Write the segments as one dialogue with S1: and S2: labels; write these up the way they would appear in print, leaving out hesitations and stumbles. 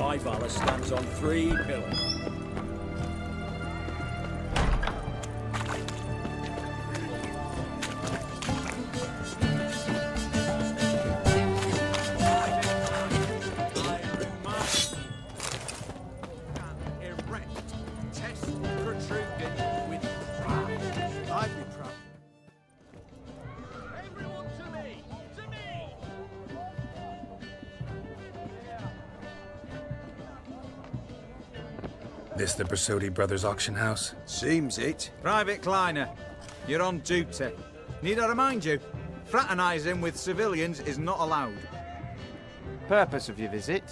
S1: My valor stands on 3 pillars.
S2: This the Bersodi Brothers auction house?
S3: Seems it.
S4: Private Kleiner, you're on duty. Need I remind you, fraternising with civilians is not allowed.
S5: Purpose of your visit?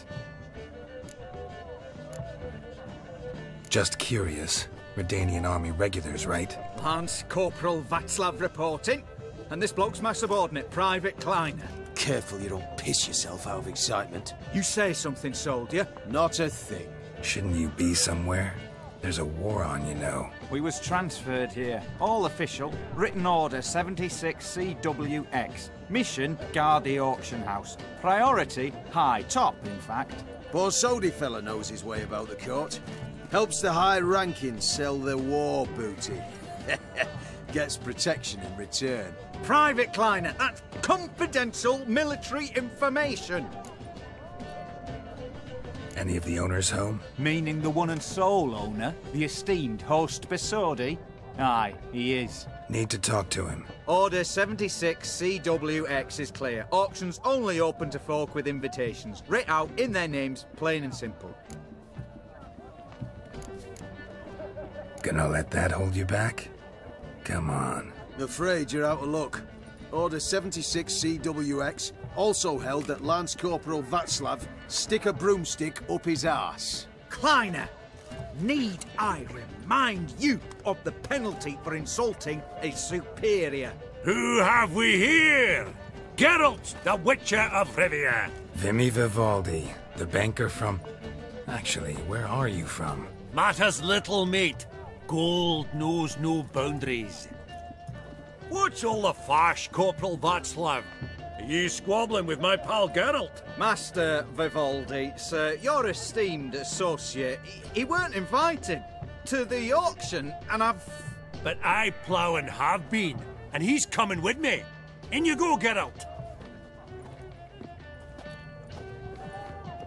S2: Just curious. Redanian army regulars, right?
S4: Lance Corporal Václav reporting, and this bloke's my subordinate, Private Kleiner.
S3: Careful you don't piss yourself out of excitement.
S4: You say something, soldier?
S3: Not a thing.
S2: Shouldn't you be somewhere? There's a war on, you know.
S5: We was transferred here. All official. Written order 76 CWX. Mission, guard the auction house. Priority, high. Top, in fact.
S3: Borsodi fella knows his way about the court. Helps the high rankings sell their war booty. Gets protection in return.
S4: Private Kleiner, that's confidential military information.
S2: Any of the owners home?
S5: Meaning the one and sole owner, the esteemed host Bersodi? Aye, he is.
S2: Need to talk to him.
S4: Order 76 CWX is clear. Auctions only open to folk with invitations. Writ out in their names, plain and simple.
S2: Gonna let that hold you back? Come on.
S3: Afraid you're out of luck. Order 76 CWX also held that Lance Corporal Václav stick a broomstick up his arse.
S4: Kleiner, need I remind you of the penalty for insulting a superior?
S6: Who have we here? Geralt, the Witcher of Rivia.
S2: Vimy Vivaldi, the banker from... Actually, where are you from?
S6: Matters little, mate. Gold knows no boundaries. What's all the fash, Corporal Václav? Are you squabbling with my pal Geralt?
S4: Master Vivaldi, sir, your esteemed associate, he weren't invited to the auction, and I've...
S6: But I plough and have been, and he's coming with me. In you go, Geralt.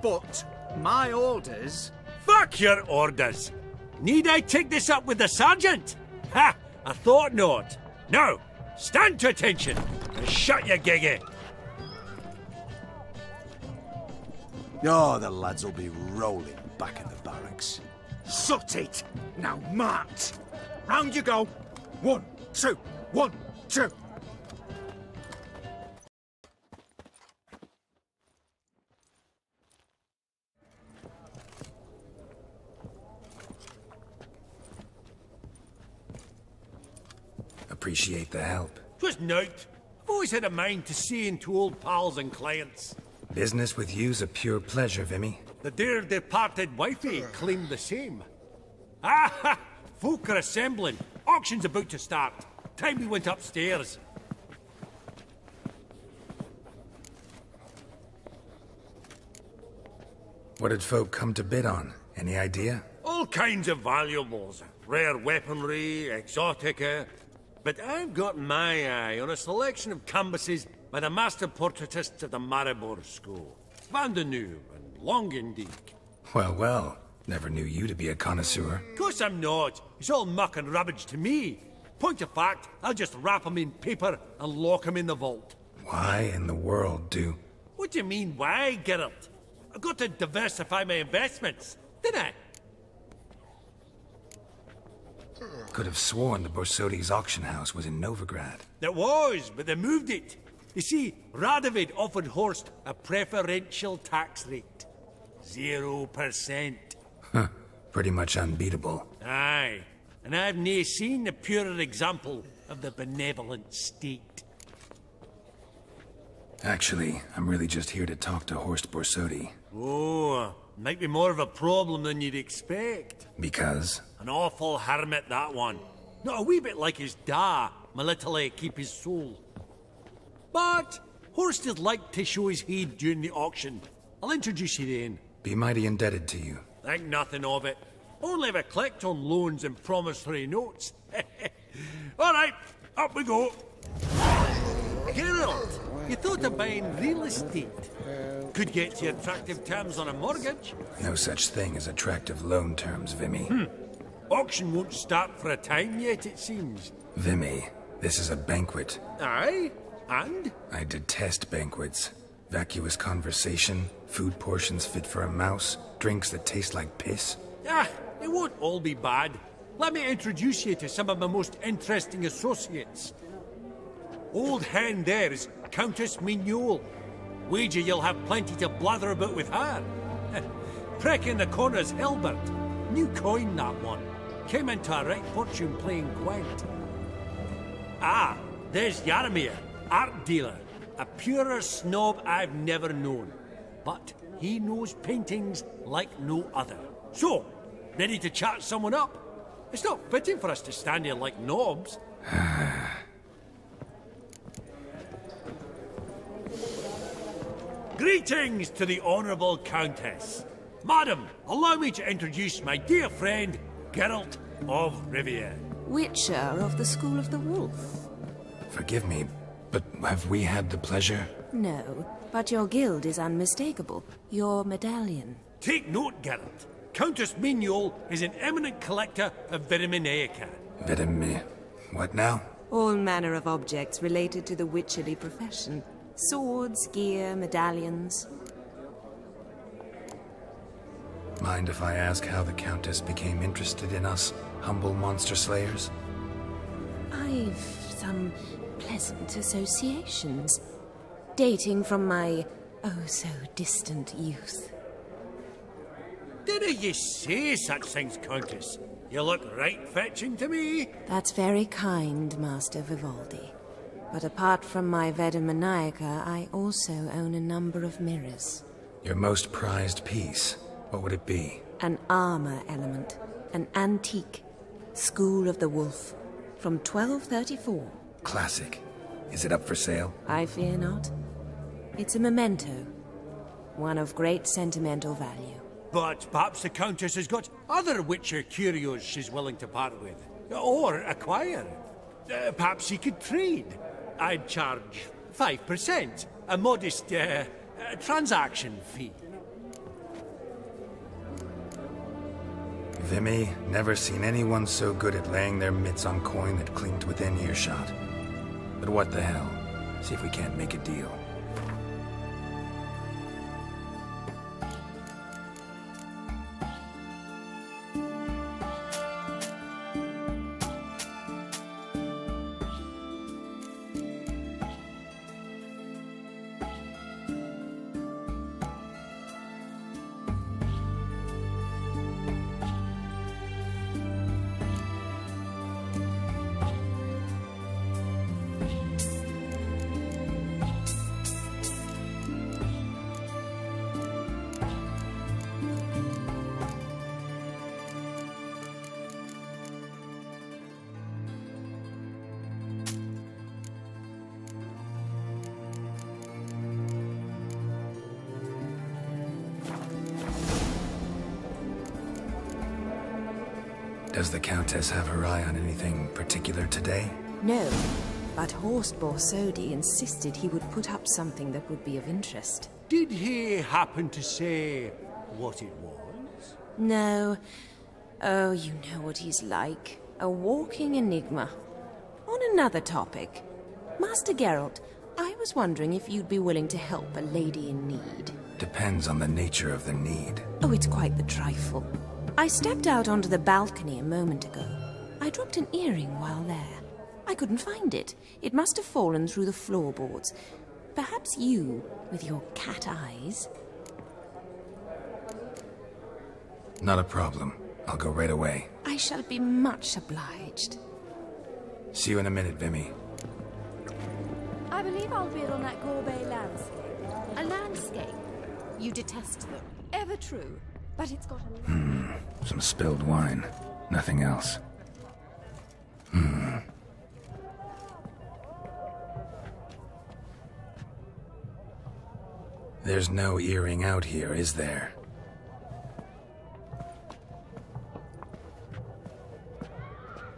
S4: But my orders...
S6: Fuck your orders. Need I take this up with the sergeant? Ha! I thought not. Now, stand to attention and shut your giggy.
S3: Oh, the lads will be rolling back in the barracks.
S4: Shut it! Now march! Round you go! 1, 2, 1, 2!
S2: Appreciate the help.
S6: 'Twas nowt. I've always had a mind to seeing to old pals and clients.
S2: Business with you's a pure pleasure, Vimy.
S6: The dear departed wifey claimed the same. Ah ha! Folk are assembling. Auction's about to start. Time we went upstairs.
S2: What did folk come to bid on? Any idea?
S6: All kinds of valuables. Rare weaponry, exotica. But I've got my eye on a selection of canvases by the master portraitists of the Maribor School. Van de Nieuw and Longendijk.
S2: Well, well. Never knew you to be a connoisseur.
S6: Of course I'm not. It's all muck and rubbish to me. Point of fact, I'll just wrap 'em in paper and lock 'em in the vault.
S2: Why in the world do...
S6: What do you mean, why, Geralt? I've got to diversify my investments, didn't I?
S2: Could have sworn the Borsodi's auction house was in Novigrad.
S6: It was, but they moved it. You see, Radovid offered Horst a preferential tax rate. 0%.
S2: Huh. Pretty much unbeatable.
S6: Aye. And I've nae seen a purer example of the benevolent state.
S2: Actually, I'm really just here to talk to Horst Borsodi.
S6: Oh, might be more of a problem than you'd expect.
S2: Because?
S6: An awful hermit, that one. Not a wee bit like his da, my little keep his soul. But Horst is like to show his head during the auction. I'll introduce you then.
S2: Be mighty indebted to you.
S6: Think nothing of it. Only if I collect on loans and promissory notes. All right, up we go. Geralt, you thought of buying real estate? Could get you attractive terms on a mortgage.
S2: No such thing as attractive loan terms, Vimy.
S6: Auction won't start for a time yet, it seems.
S2: Vimy, this is a banquet.
S6: Aye? And?
S2: I detest banquets. Vacuous conversation, food portions fit for a mouse, drinks that taste like piss.
S6: Ah, it won't all be bad. Let me introduce you to some of my most interesting associates. Old hen there is Countess Mignole. Wager you'll have plenty to blather about with her. Prick in the corner's Hilbert. New coin, that one. Came into a right fortune playing Gwent. Ah, there's Yaramir, art dealer. A purer snob I've never known. But he knows paintings like no other. So, ready to chat someone up? It's not fitting for us to stand here like knobs. Greetings to the Honourable Countess. Madam, allow me to introduce my dear friend, Geralt of Rivia.
S7: Witcher of the School of the Wolf.
S2: Forgive me, but have we had the pleasure?
S7: No, but your guild is unmistakable. Your medallion.
S6: Take note, Geralt. Countess Mignole is an eminent collector of Viriminaica.
S2: What now?
S7: All manner of objects related to the witcherly profession. Swords, gear, medallions.
S2: Mind if I ask how the Countess became interested in us, humble monster slayers?
S7: I've some pleasant associations, dating from my oh-so-distant youth.
S6: Didn't you say such things, Countess? You look right fetching to me.
S7: That's very kind, Master Vivaldi. But apart from my Vedemaniaca, I also own a number of mirrors.
S2: Your most prized piece, what would it be?
S7: An armor element, an antique, School of the Wolf, from 1234.
S2: Classic. Is it up for sale?
S7: I fear not. It's a memento, one of great sentimental value.
S6: But perhaps the Countess has got other Witcher curios she's willing to part with. Or acquire. Perhaps she could trade. I'd charge 5%. A modest, transaction fee.
S2: Vimy, never seen anyone so good at laying their mitts on coin that clinked within earshot. But what the hell? See if we can't make a deal. Does the Countess have her eye on anything particular today?
S7: No, but Horst Borsodi insisted he would put up something that would be of interest.
S6: Did he happen to say what it was?
S7: No. Oh, you know what he's like. A walking enigma. On another topic, Master Geralt, I was wondering if you'd be willing to help a lady in need.
S2: Depends on the nature of the need.
S7: Oh, it's quite the trifle. I stepped out onto the balcony a moment ago. I dropped an earring while there. I couldn't find it. It must have fallen through the floorboards. Perhaps you, with your cat eyes...
S2: Not a problem. I'll go right away.
S7: I shall be much obliged.
S2: See you in a minute, Vimy.
S8: I believe I'll bid on that Gorbet landscape. A landscape? You detest them. Ever true. But it's got a...
S2: Some spilled wine. Nothing else. There's no earring out here, is there?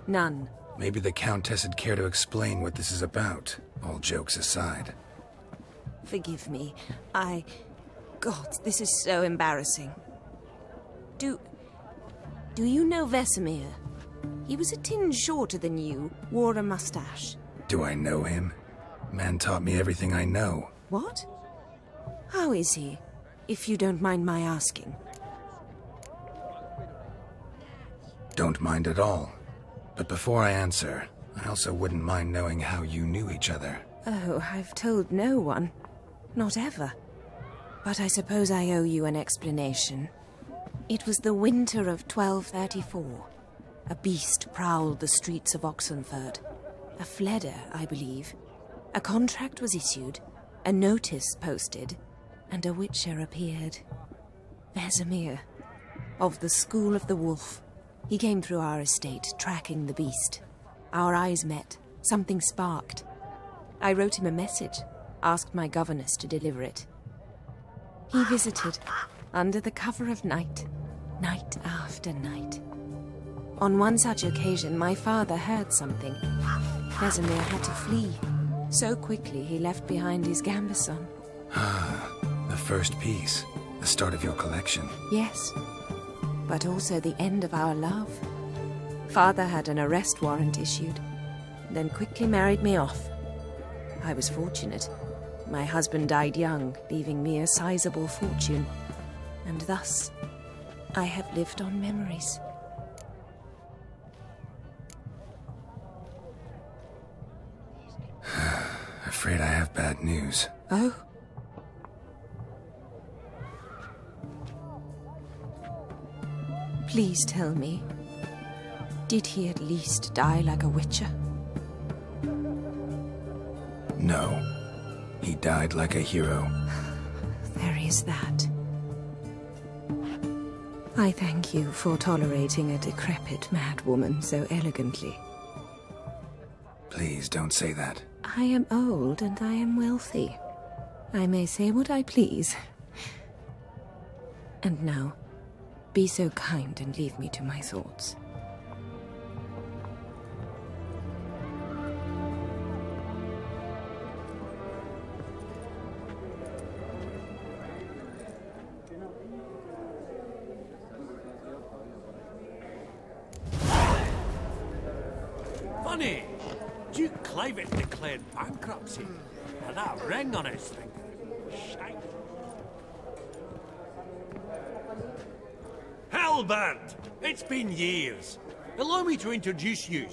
S7: None.
S2: Maybe the Countess would care to explain what this is about, all jokes aside.
S7: Forgive me. God, this is so embarrassing. Do you know Vesemir? He was a tinge shorter than you, wore a mustache.
S2: Do I know him? Man taught me everything I know.
S7: What? How is he, if you don't mind my asking?
S2: Don't mind at all. But before I answer, I also wouldn't mind knowing how you knew each other.
S7: Oh, I've told no one. Not ever. But I suppose I owe you an explanation. It was the winter of 1234. A beast prowled the streets of Oxenford. A Fleder, I believe. A contract was issued, a notice posted, and a witcher appeared. Vesemir, of the School of the Wolf. He came through our estate, tracking the beast. Our eyes met. Something sparked. I wrote him a message, asked my governess to deliver it. He visited, under the cover of night, night after night. On one such occasion, my father heard something. Vesemir had to flee. So quickly, he left behind his gambeson.
S2: Ah, the first piece. The start of your collection.
S7: Yes, but also the end of our love. Father had an arrest warrant issued, then quickly married me off. I was fortunate. My husband died young, leaving me a sizable fortune. And thus, I have lived on memories.
S2: Afraid I have bad news.
S7: Oh? Please tell me, did he at least die like a witcher?
S2: No. He died like a hero.
S7: There is that. I thank you for tolerating a decrepit madwoman so elegantly.
S2: Please don't say that.
S7: I am old and I am wealthy. I may say what I please. And now, be so kind and leave me to my thoughts.
S6: Funny! Duke Clivet declared bankruptcy. With that ring on his finger. Shite. Halbert! It's been years. Allow me to introduce you.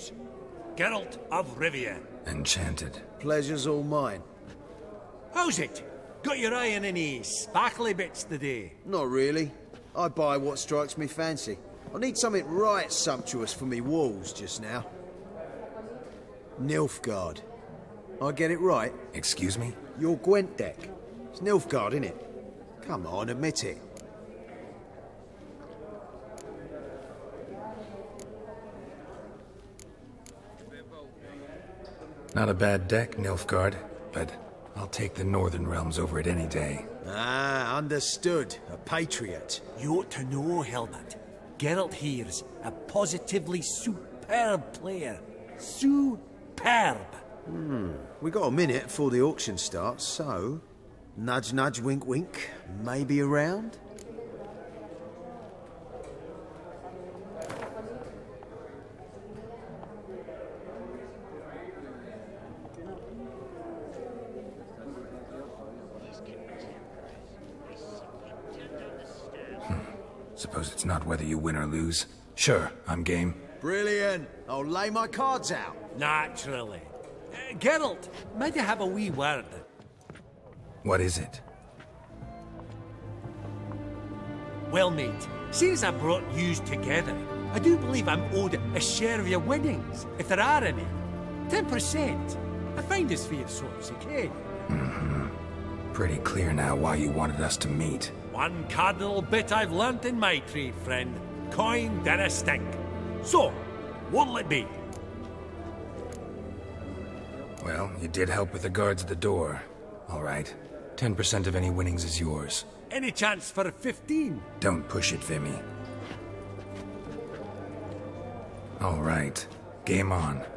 S6: Geralt of Rivia.
S2: Enchanted.
S3: Pleasure's all mine.
S6: How's it? Got your eye on any sparkly bits today?
S3: Not really. I buy what strikes me fancy. I need something right sumptuous for me walls just now. Nilfgaard. I get it right?
S2: Excuse me?
S3: Your Gwent deck. It's Nilfgaard, innit? Come on, admit it.
S2: Not a bad deck, Nilfgaard, but I'll take the Northern Realms over it any day.
S3: Ah, understood. A patriot.
S6: You ought to know, Helmut. Geralt here's a positively superb player. Superb.
S3: We got a minute before the auction starts, so... Nudge, nudge, wink, wink. Maybe around?
S2: Suppose it's not whether you win or lose. Sure, I'm game.
S3: Brilliant. I'll lay my cards out.
S6: Naturally. Geralt, might I have a wee word?
S2: What is it?
S6: Well, mate, since I brought yous together, I do believe I'm owed a share of your winnings, if there are any. 10%. I find this for your sorts, okay?
S2: Pretty clear now why you wanted us to meet.
S6: One cardinal bit I've learnt in my trade, friend. Coin dinna stink. So, what'll it be?
S2: Well, you did help with the guards at the door. All right. 10% of any winnings is yours.
S6: Any chance for 15?
S2: Don't push it, Vimy. All right. Game on.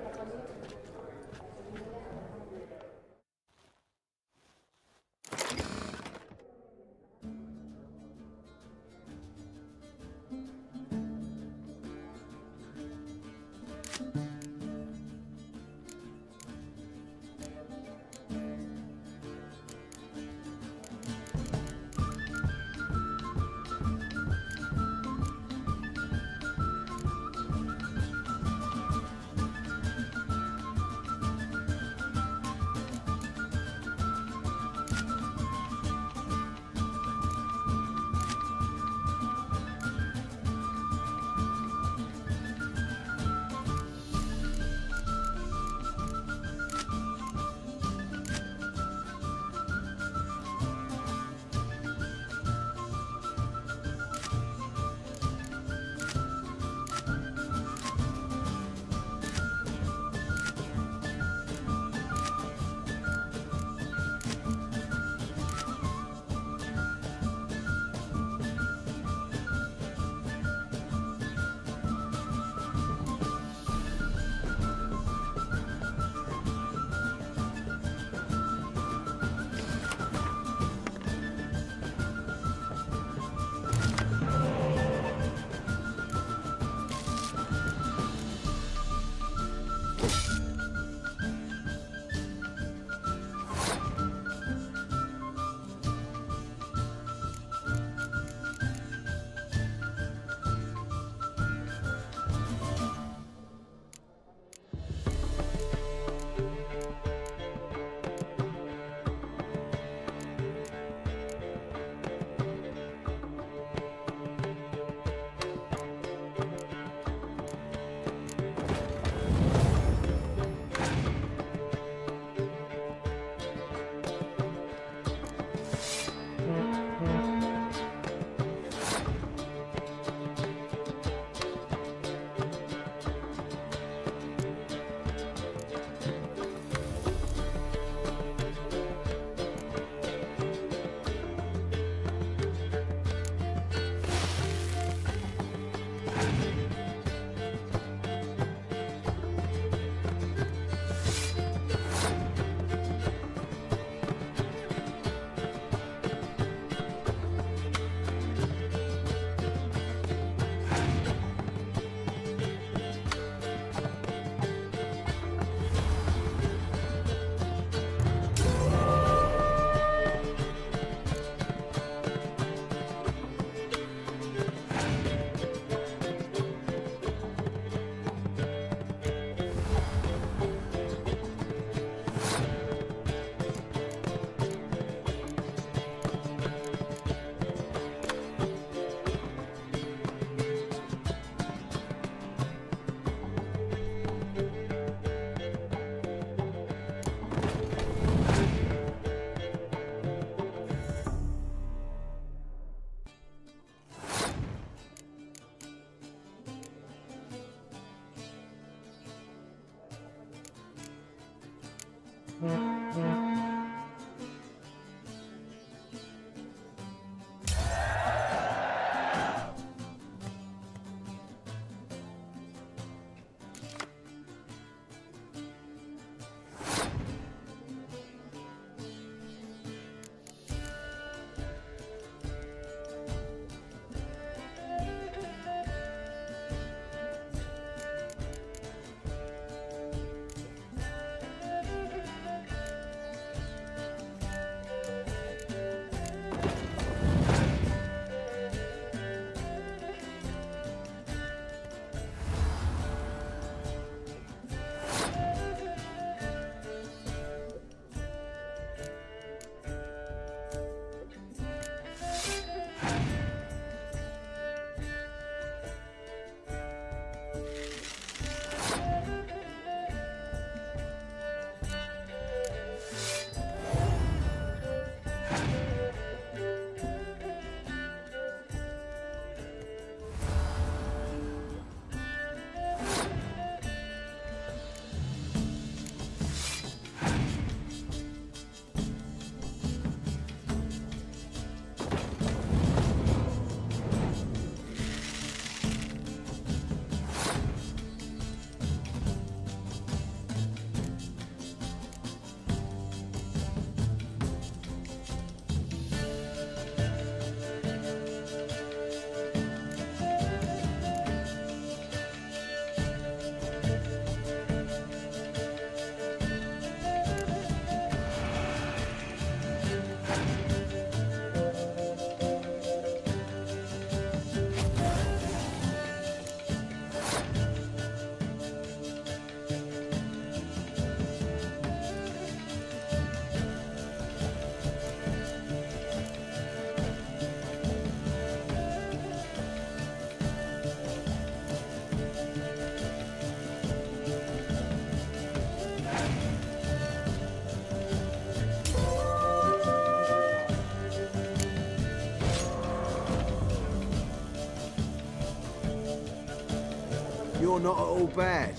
S3: you're not at all bad.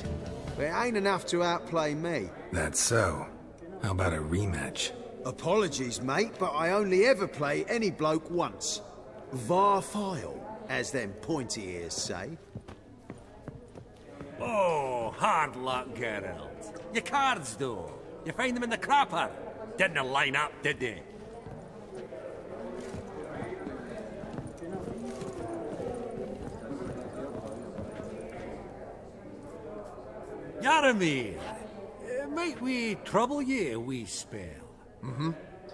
S3: But it ain't enough to outplay me.
S2: That's so. How about a rematch?
S3: Apologies, mate, but I only ever play any bloke once. Var file, as them pointy ears say.
S6: Oh, hard luck, Geralt. Your cards, though. You find them in the crapper. Didn't line up, did they? Yaramir, might we trouble ye a wee spell?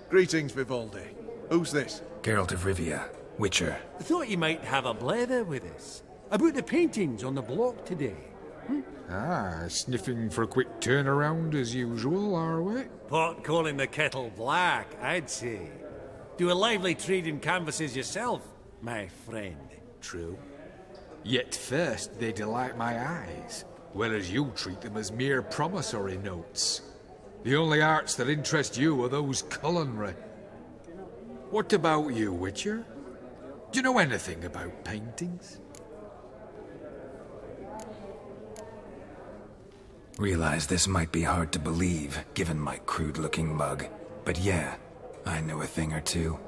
S3: Greetings, Vivaldi. Who's this?
S2: Geralt of Rivia, Witcher.
S6: Thought you might have a blether with us. About the paintings on the block today.
S9: Ah, sniffing for a quick turnaround as usual, are we?
S6: Pot calling the kettle black, I'd say. Do a lively trade in canvases yourself, my friend.
S9: True. Yet first they delight my eyes, whereas you treat them as mere promissory notes. The only arts that interest you are those culinary. What about you, Witcher? Do you know anything about paintings?
S2: Realize this might be hard to believe, given my crude-looking mug. But yeah, I know a thing or two.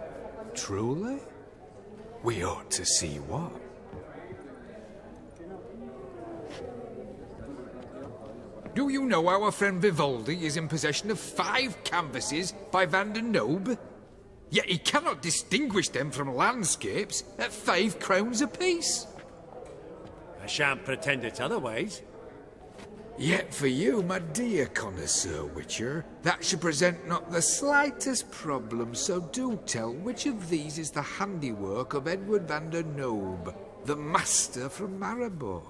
S9: Truly? We ought to see what. Do you know our friend Vivaldi is in possession of 5 canvases by Van der Nobe? Yet he cannot distinguish them from landscapes at 5 crowns apiece.
S6: I shan't pretend it's otherwise.
S9: Yet for you, my dear connoisseur Witcher, that should present not the slightest problem, so do tell which of these is the handiwork of Edward van der Nobe, the master from Maribor.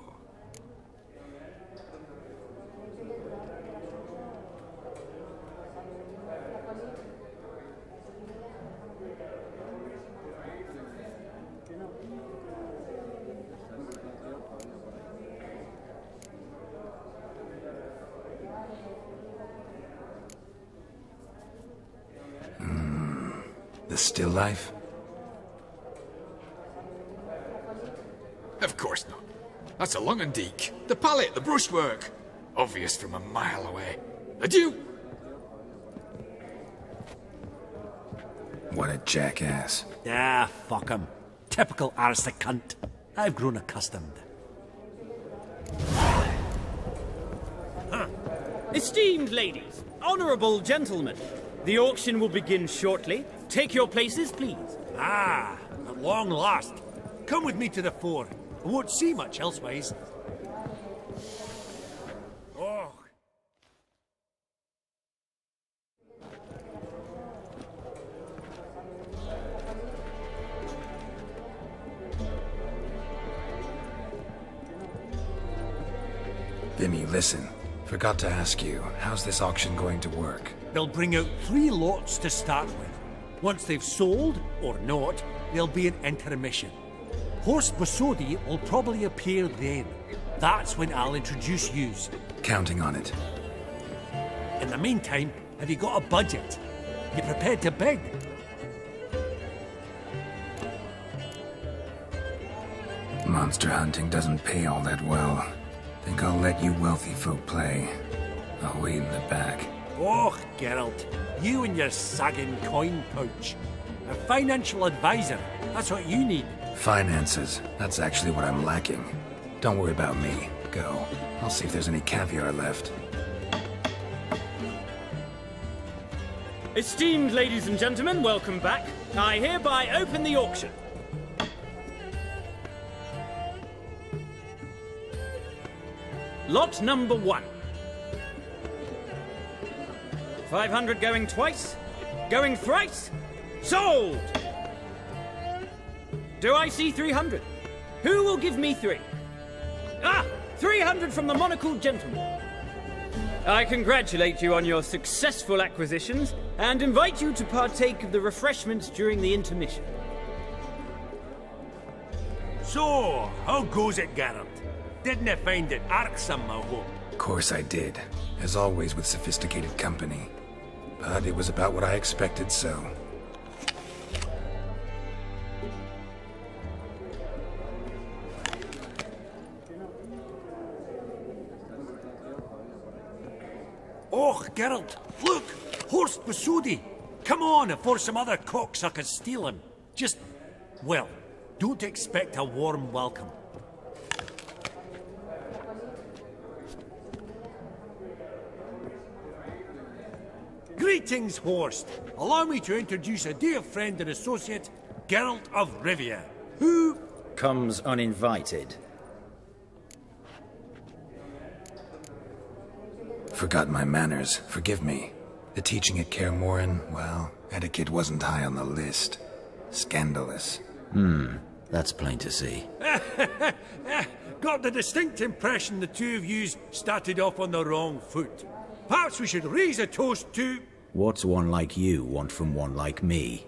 S2: The still life?
S9: Of course not. That's a Longendeek. The palette, the brushwork. Obvious from a mile away. Adieu!
S2: What a jackass.
S6: Ah, fuck him. Typical arse cunt. I've grown accustomed.
S10: Esteemed ladies, honourable gentlemen, the auction will begin shortly. Take your places, please.
S6: Ah, at long last. Come with me to the fore. I won't see much elsewise. Oh.
S2: Vimy, listen. Forgot to ask you, how's this auction going to work?
S6: They'll bring out 3 lots to start with. Once they've sold, or not, there'll be an intermission. Horst Bosodi will probably appear then. That's when I'll introduce yous.
S2: Counting on it.
S6: In the meantime, have you got a budget? You prepared to bid?
S2: Monster hunting doesn't pay all that well. Think I'll let you wealthy folk play. I'll wait in the back.
S6: Oh, Geralt, you and your sagging coin pouch. A financial advisor, that's what you need.
S2: Finances, that's actually what I'm lacking. Don't worry about me. Go. I'll see if there's any caviar left.
S10: Esteemed ladies and gentlemen, welcome back. I hereby open the auction. Lot number 1. 500 going twice, going thrice, sold! Do I see 300? Who will give me 3? Ah, 300 from the monocled gentleman. I congratulate you on your successful acquisitions and invite you to partake of the refreshments during the intermission.
S6: So, how goes it, Geralt? Didn't you find it irksome, I hope?
S2: Of course I did. As always with sophisticated company. But it was about what I expected, so...
S6: Geralt, look! Horst Basudi! Come on before some other cocksuckers steal him. Just, well, don't expect a warm welcome. Greetings, Horst. Allow me to introduce a dear friend and associate, Geralt of Rivia, who...
S1: comes uninvited.
S2: Forgot my manners. Forgive me. The teaching at Kaer Morhen, well, etiquette wasn't high on the list. Scandalous.
S1: That's plain to see.
S6: Got the distinct impression the two of yous started off on the wrong foot. Perhaps we should raise a toast to...
S1: What's one like you want from one like me?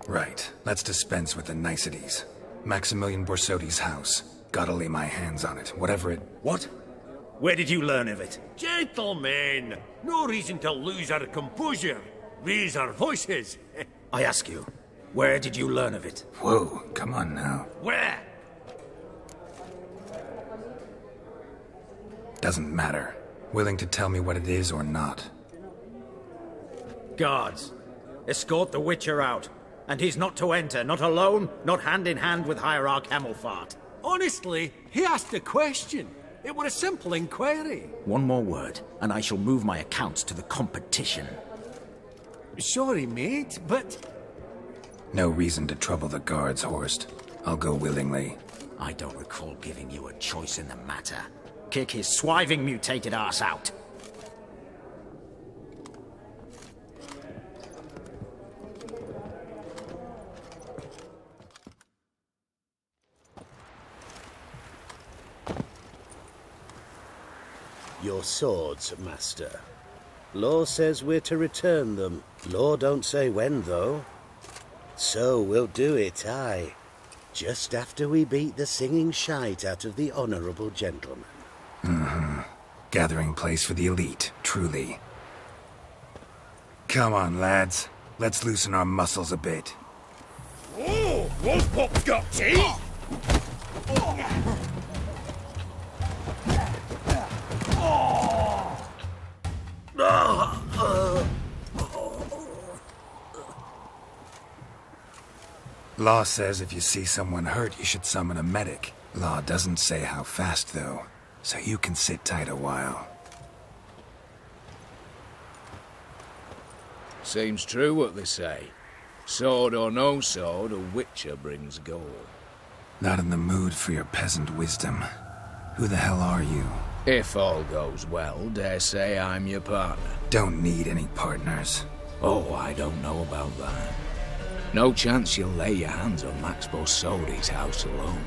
S2: Right. Let's dispense with the niceties. Maximilian Borsodi's house. Gotta lay my hands on it, whatever it...
S1: What? Where did you learn of it?
S6: Gentlemen, no reason to lose our composure. Raise our voices.
S1: I ask you, where did you learn of it?
S2: Whoa, come on now.
S6: Where?
S2: Doesn't matter. Willing to tell me what it is or not.
S1: Guards, escort the Witcher out. And he's not to enter, not alone, not hand in hand with Hierarch Hamelfart.
S6: Honestly, he asked a question. It were a simple inquiry.
S1: One more word, and I shall move my accounts to the competition.
S6: Sorry, mate, but...
S2: No reason to trouble the guards, Horst. I'll go willingly.
S1: I don't recall giving you a choice in the matter. Kick his swiving mutated ass out.
S11: Your swords, Master. Law says we're to return them. Law don't say when, though. So we'll do it, aye. Just after we beat the singing shite out of the honourable gentleman.
S2: Gathering place for the elite, truly. Come on, lads. Let's loosen our muscles a bit.
S6: Oh, Wolfpop's got teeth!
S2: Law says if you see someone hurt, you should summon a medic. Law doesn't say how fast, though, so you can sit tight a while.
S12: Seems true what they say. Sword or no sword, a Witcher brings gold.
S2: Not in the mood for your peasant wisdom. Who the hell are you?
S12: If all goes well, dare say I'm your partner.
S2: Don't need any partners.
S12: Oh, I don't know about that. No chance you'll lay your hands on Max Borsodi's house alone.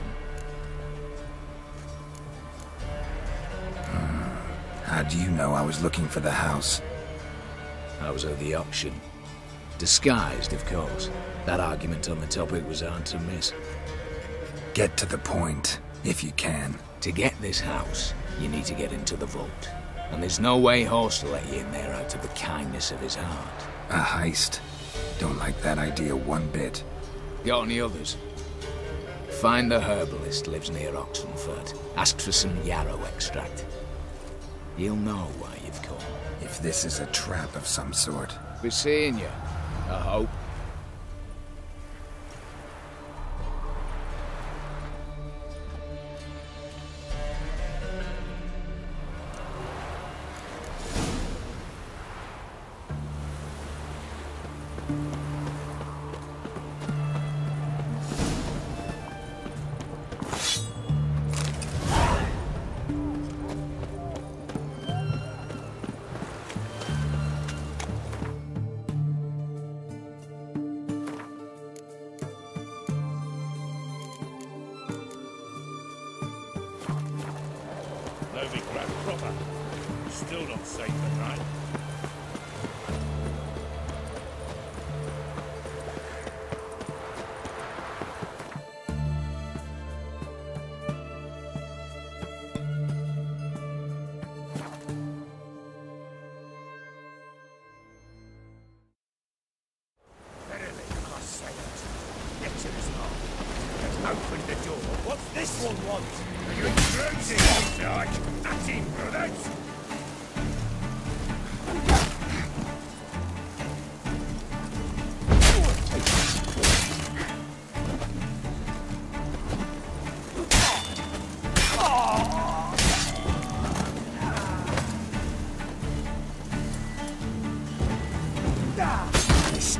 S2: How do you know I was looking for the house?
S12: I was at the auction. Disguised, of course. That argument on the topic was hard to miss.
S2: Get to the point, if you can.
S12: To get this house, you need to get into the vault. And there's no way Horst will let you in there out of the kindness of his heart.
S2: A heist? Don't like that idea one bit.
S12: Got any others? Find the herbalist lives near Oxenfurt. Ask for some yarrow extract. He'll know why you've come.
S2: If this is a trap of some sort.
S12: Be seeing you, I hope.
S13: Still not safe at night.
S6: Verily, I say it. Get to this hole. Let's open the door. What's this one want? Are you intruding?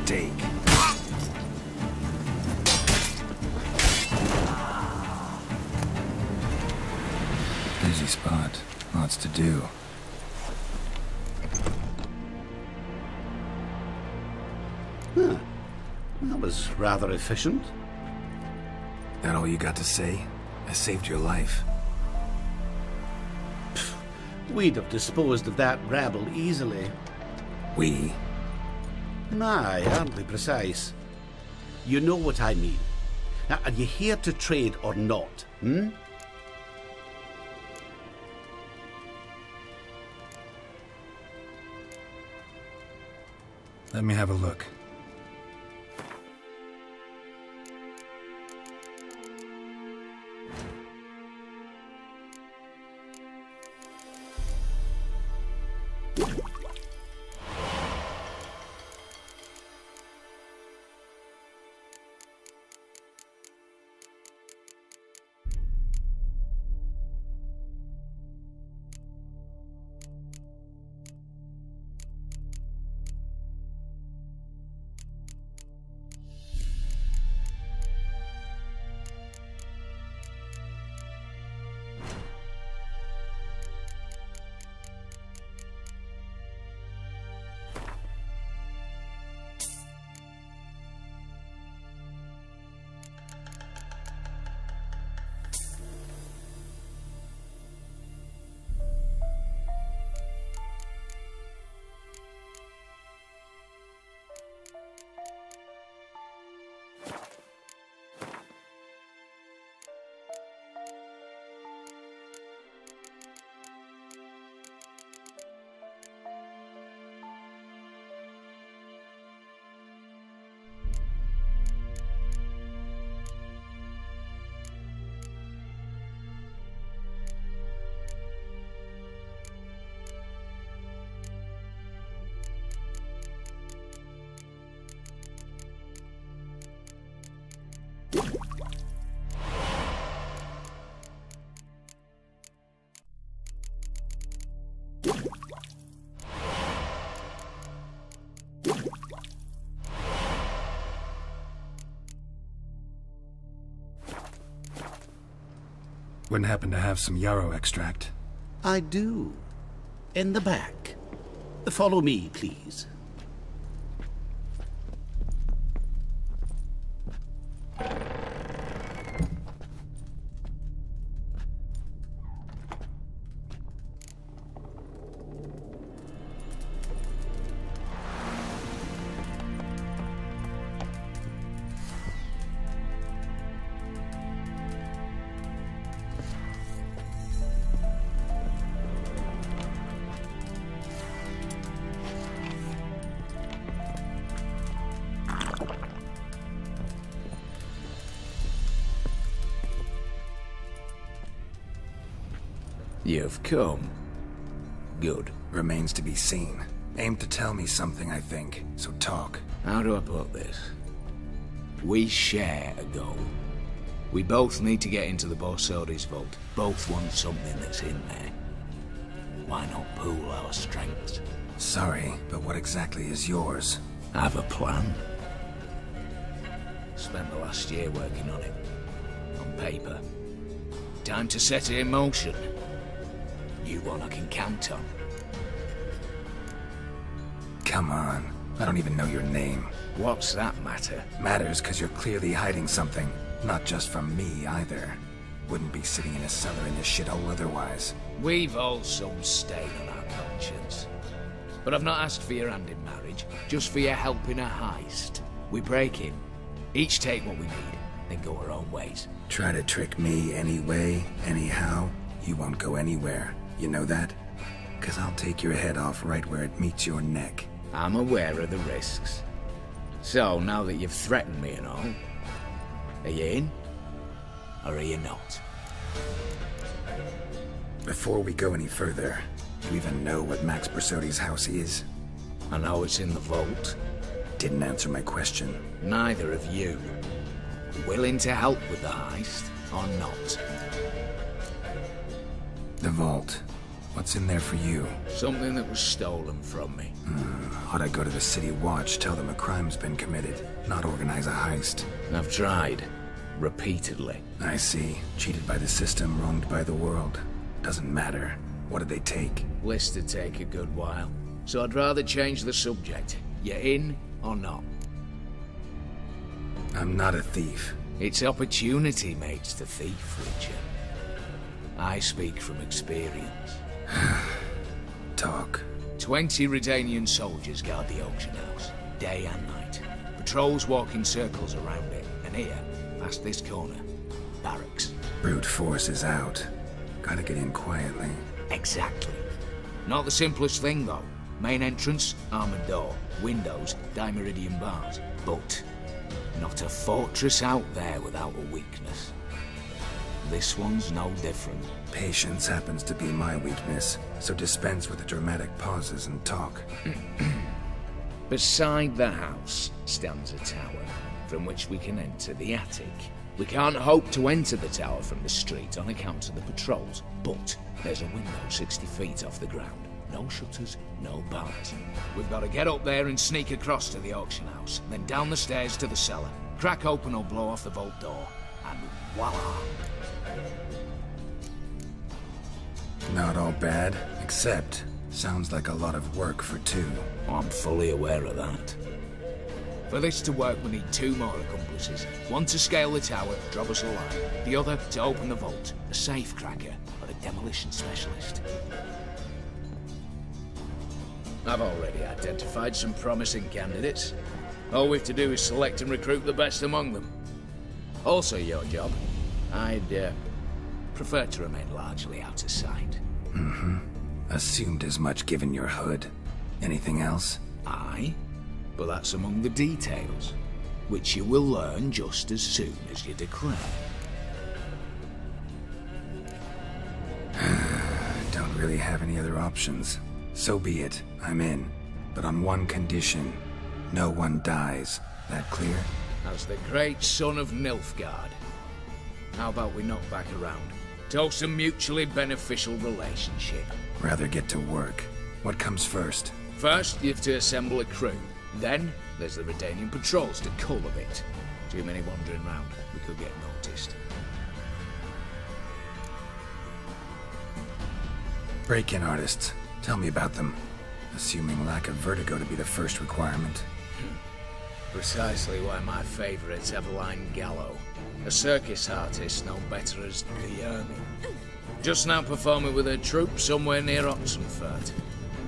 S2: mistake. Busy spot. Lots to do.
S13: Huh. That was rather efficient.
S2: That all you got to say? I saved your life.
S13: We'd have disposed of that rabble easily.
S2: We?
S13: Aye, hardly precise. You know what I mean. Now, are you here to trade or not, hmm?
S2: Let me have a look. Wouldn't happen to have some yarrow extract?
S13: I do. In the back. Follow me, please.
S12: You've come. Good.
S2: Remains to be seen. Aim to tell me something, I think. So talk.
S12: How do I put this? We share a goal. We both need to get into the Borsodi's vault. Both want something that's in there. Why not pool our strengths?
S2: Sorry, but what exactly is yours?
S12: I have a plan. Spent the last year working on it. On paper. Time to set it in motion. You one I can count on.
S2: Come on. I don't even know your name.
S12: What's that matter?
S2: Matters because you're clearly hiding something. Not just from me, either. Wouldn't be sitting in a cellar in this shithole otherwise.
S12: We've all some stain on our conscience. But I've not asked for your hand in marriage, just for your help in a heist. We break in, each take what we need, then go our own ways.
S2: Try to trick me anyway, anyhow, you won't go anywhere. You know that? 'Cause I'll take your head off right where it meets your neck.
S12: I'm aware of the risks. So, now that you've threatened me and all, are you in? Or are you not?
S2: Before we go any further, do you even know what Max Borsodi's house is?
S12: I know it's in the vault.
S2: Didn't answer my question.
S12: Neither of you. Willing to help with the heist, or not?
S2: The vault. What's in there for you?
S12: Something that was stolen from me.
S2: Ought I go to the City Watch, tell them a crime's been committed, not organize a heist?
S12: I've tried. Repeatedly.
S2: I see. Cheated by the system, wronged by the world. Doesn't matter. What did they take?
S12: List to take a good while. So I'd rather change the subject. You in or not?
S2: I'm not a thief.
S12: It's opportunity makes the thief, Witcher. I speak from experience.
S2: Talk.
S12: 20 Redanian soldiers guard the auction house, day and night. Patrols walk in circles around it, and here, past this corner, barracks.
S2: Brute force is out. Gotta get in quietly.
S12: Exactly. Not the simplest thing, though. Main entrance, armored door. Windows, dimeridian bars. But not a fortress out there without a weakness. This one's no different.
S2: Patience happens to be my weakness, so dispense with the dramatic pauses and talk.
S12: Beside the house stands a tower, from which we can enter the attic. We can't hope to enter the tower from the street on account of the patrols, but there's a window 60 feet off the ground. No shutters, no bars. We've got to get up there and sneak across to the auction house, then down the stairs to the cellar, crack open or blow off the vault door, and voila!
S2: Not all bad, except sounds like a lot of work for two.
S12: I'm fully aware of that. For this to work, we need 2 more accomplices. One to scale the tower, drop us a line. The other to open the vault, a safe cracker or a demolition specialist. I've already identified some promising candidates. All we have to do is select and recruit the best among them. Also your job. I'd prefer to remain largely out of sight.
S2: Assumed as much given your hood. Anything else?
S12: Aye, but that's among the details, which you will learn just as soon as you declare.
S2: Don't really have any other options. So be it, I'm in. But on one condition. No one dies. That clear?
S12: As the great son of Nilfgaard. How about we knock back around? Toast a mutually beneficial relationship.
S2: Rather get to work. What comes first?
S12: First, you have to assemble a crew. Then, there's the Redanian patrols to cull a bit. Too many wandering round. We could get noticed.
S2: Break-in artists. Tell me about them. Assuming lack of vertigo to be the first requirement.
S12: Precisely why my favourite's Eveline Gallo. A circus artist known better as the Ermine. Just now performing with her troupe somewhere near Oxenfurt.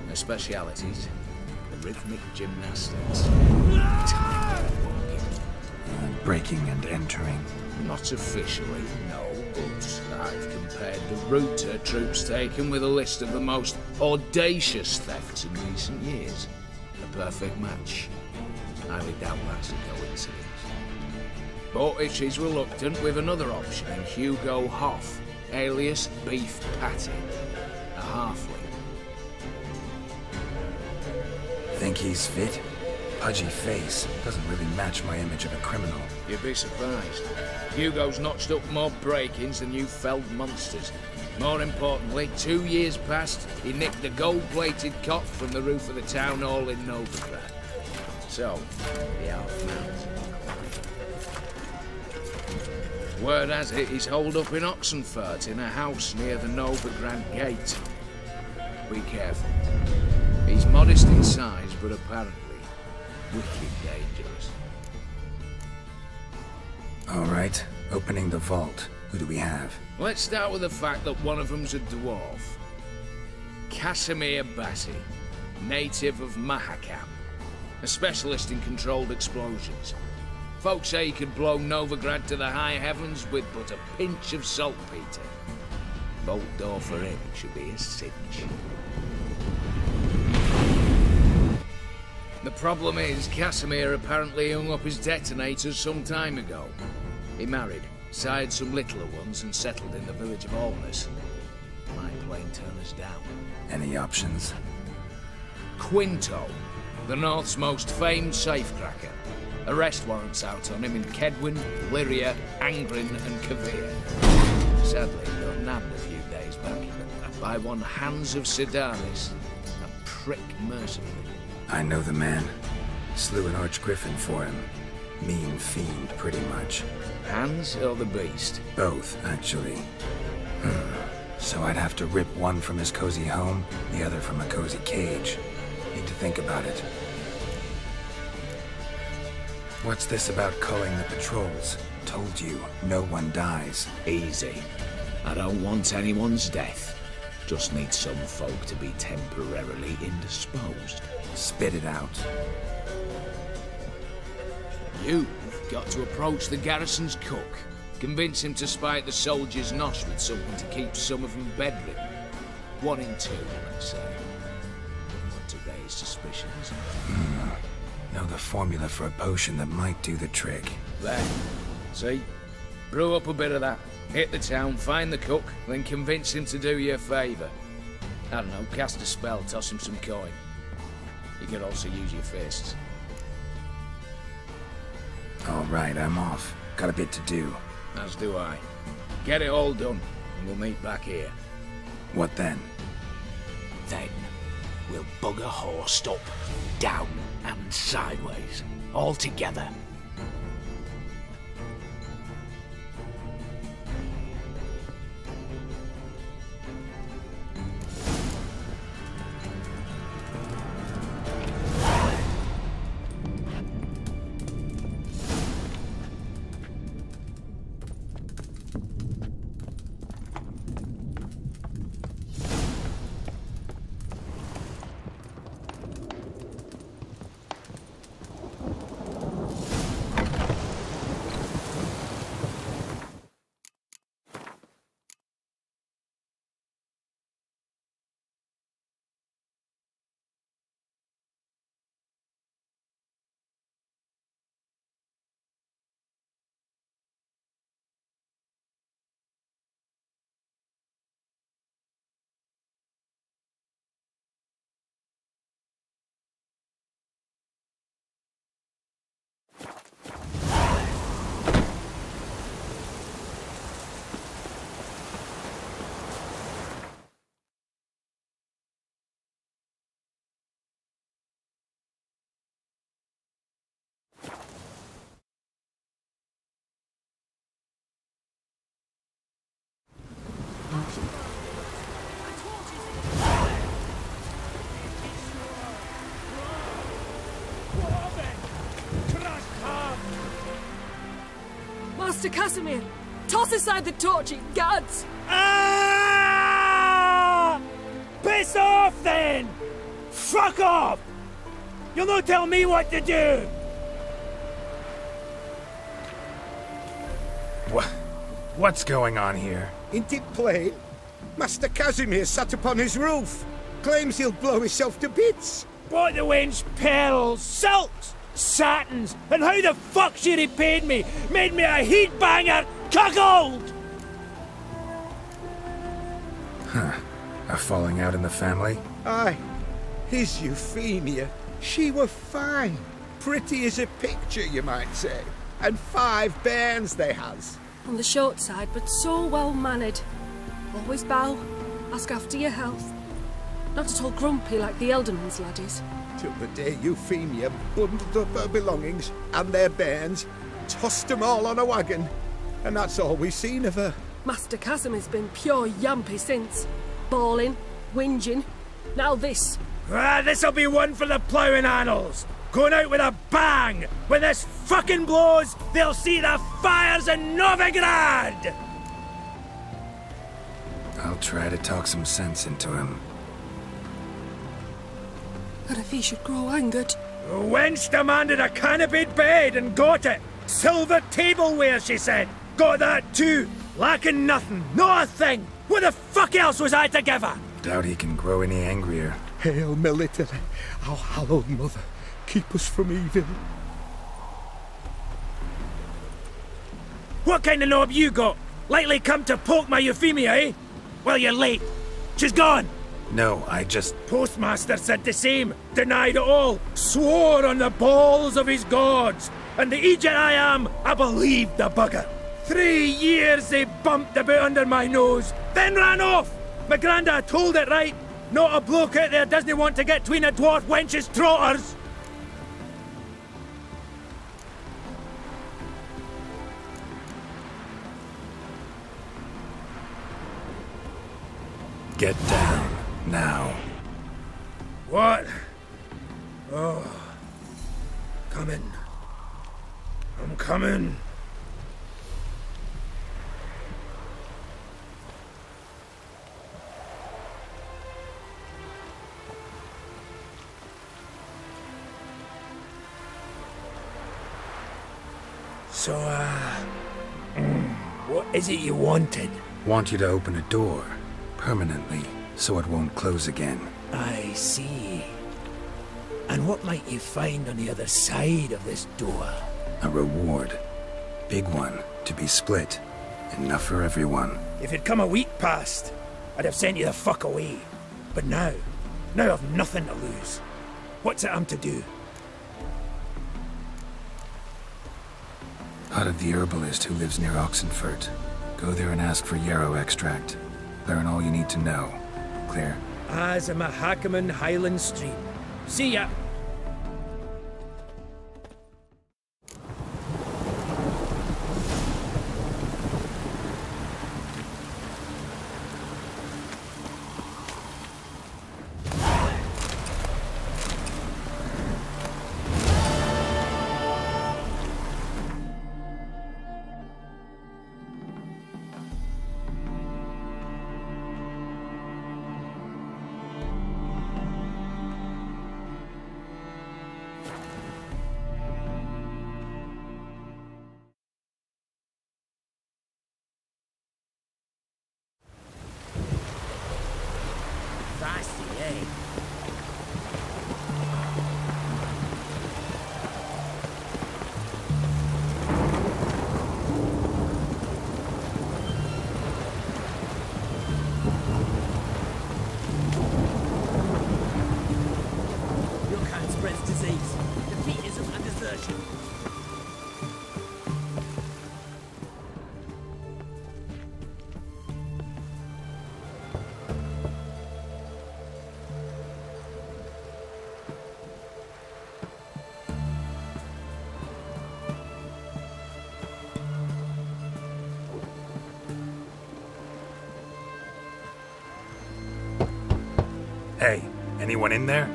S12: Her specialities, the rhythmic gymnastics.
S2: Breaking and entering.
S12: Not officially, no, but I've compared the route her troope's taken with a list of the most audacious thefts in recent years. A perfect match. Highly doubt that's a coincidence. But if she's reluctant, we've another option in Hugo Hoff, alias Beef Patty, a halfling.
S2: Think he's fit? Pudgy face. Doesn't really match my image of a criminal.
S12: You'd be surprised. Hugo's notched up more break-ins than you felled monsters. More importantly, 2 years past, he nicked a gold-plated cot from the roof of the town hall in Novigrad. So, the half-mount. Word has it he's holed up in Oxenfurt in a house near the Novigrad gate. Be careful. He's modest in size, but apparently wicked dangerous.
S2: All right, opening the vault. Who do we have?
S12: Let's start with the fact that one of them's a dwarf. Casimir Bassi, native of Mahakam. A specialist in controlled explosions. Folks say he could blow Novigrad to the high heavens with but a pinch of saltpeter. Vault door for him should be a cinch. The problem is, Casimir apparently hung up his detonators some time ago. He married, sired some littler ones, and settled in the village of Alness. Might plain turn us down.
S2: Any options?
S12: Quinto, the North's most famed safecracker. Arrest warrants out on him in Kedwin, Lyria, Angrin, and Kavir. Sadly, he got nabbed a few days back. by one Hans of Sedaris, a prick mercenary.
S2: I know the man. Slew an archgriffin for him. Mean fiend, pretty much.
S12: Hans or the beast?
S2: Both, actually. So I'd have to rip one from his cozy home, the other from a cozy cage. Need to think about it. What's this about culling the patrols? Told you, no one dies.
S12: Easy. I don't want anyone's death. Just need some folk to be temporarily indisposed.
S2: Spit it out.
S12: You've got to approach the garrison's cook. Convince him to spite the soldiers' nosh with something to keep some of them bedridden. 1 in 2, let's say. Want to raise suspicions.
S2: Know the formula for a potion that might do the trick.
S12: There. See? Brew up a bit of that. Hit the town, find the cook, then convince him to do you a favour. I don't know, cast a spell, toss him some coin. You could also use your fists.
S2: All right, I'm off. Got a bit to do.
S12: As do I. Get it all done, and we'll meet back here.
S2: What then?
S12: Then, we'll bugger horsed up, down and sideways, all together.
S14: Master Casimir, toss aside the torch, guards!
S15: Ah! Piss off, then! Fuck off! You'll not tell me what to do!
S2: What's going on here?
S16: Ain't it plain? Master Casimir sat upon his roof. Claims he'll blow himself to bits.
S15: Bought the wench pearls, silks, satins, and how the fuck she repaid me? Made me a heat banger, cuckold!
S2: Huh. A falling out in the family?
S16: Aye. His Euphemia. She were fine. Pretty as a picture, you might say. And 5 bairns they has.
S14: On the short side, but so well-mannered. Always bow, ask after your health. Not at all grumpy like the Elderman's laddies.
S16: Till the day Euphemia bundled up her belongings and their bairns, tossed them all on a wagon. And that's all we've seen of her.
S14: Master Casimir's been pure yampy since. Bawling, whinging, now this.
S15: This'll be one for the ploughing annals. Going out with a bang! When this fucking blows, they'll see the fires in Novigrad!
S2: I'll try to talk some sense into him.
S14: And if he should grow angered?
S15: The wench demanded a canopied bed and got it. Silver tableware, she said. Got that too. Lacking nothing, not a thing. What the fuck else was I to give her?
S2: Doubt he can grow any angrier.
S16: Hail Military, our hallowed mother. Keep us from evil.
S15: What kind of knob you got? Likely come to poke my Euphemia, eh? Well, you're late. She's gone.
S2: No, I just...
S15: Postmaster said the same. Denied it all. Swore on the balls of his gods. And the Egypt I am, I believed the bugger. 3 years they bumped about under my nose, then ran off. My grandad told it right. Not a bloke out there doesn't want to get tween a dwarf wench's trotters.
S2: Get down, now.
S15: What? Oh. Coming. I'm coming. So, what is it you wanted?
S2: Want you to open a door, permanently, so it won't close again.
S15: I see. And what might you find on the other side of this door?
S2: A reward. Big one, to be split. Enough for everyone.
S15: If it'd come a week past, I'd have sent you the fuck away. But now I've nothing to lose. What's it I'm to do?
S2: Hut of the herbalist who lives near Oxenfurt. Go there and ask for yarrow extract. Learn all you need to know. Clear?
S15: As a Mahakaman Highland Street. See ya!
S2: Hey, anyone in there?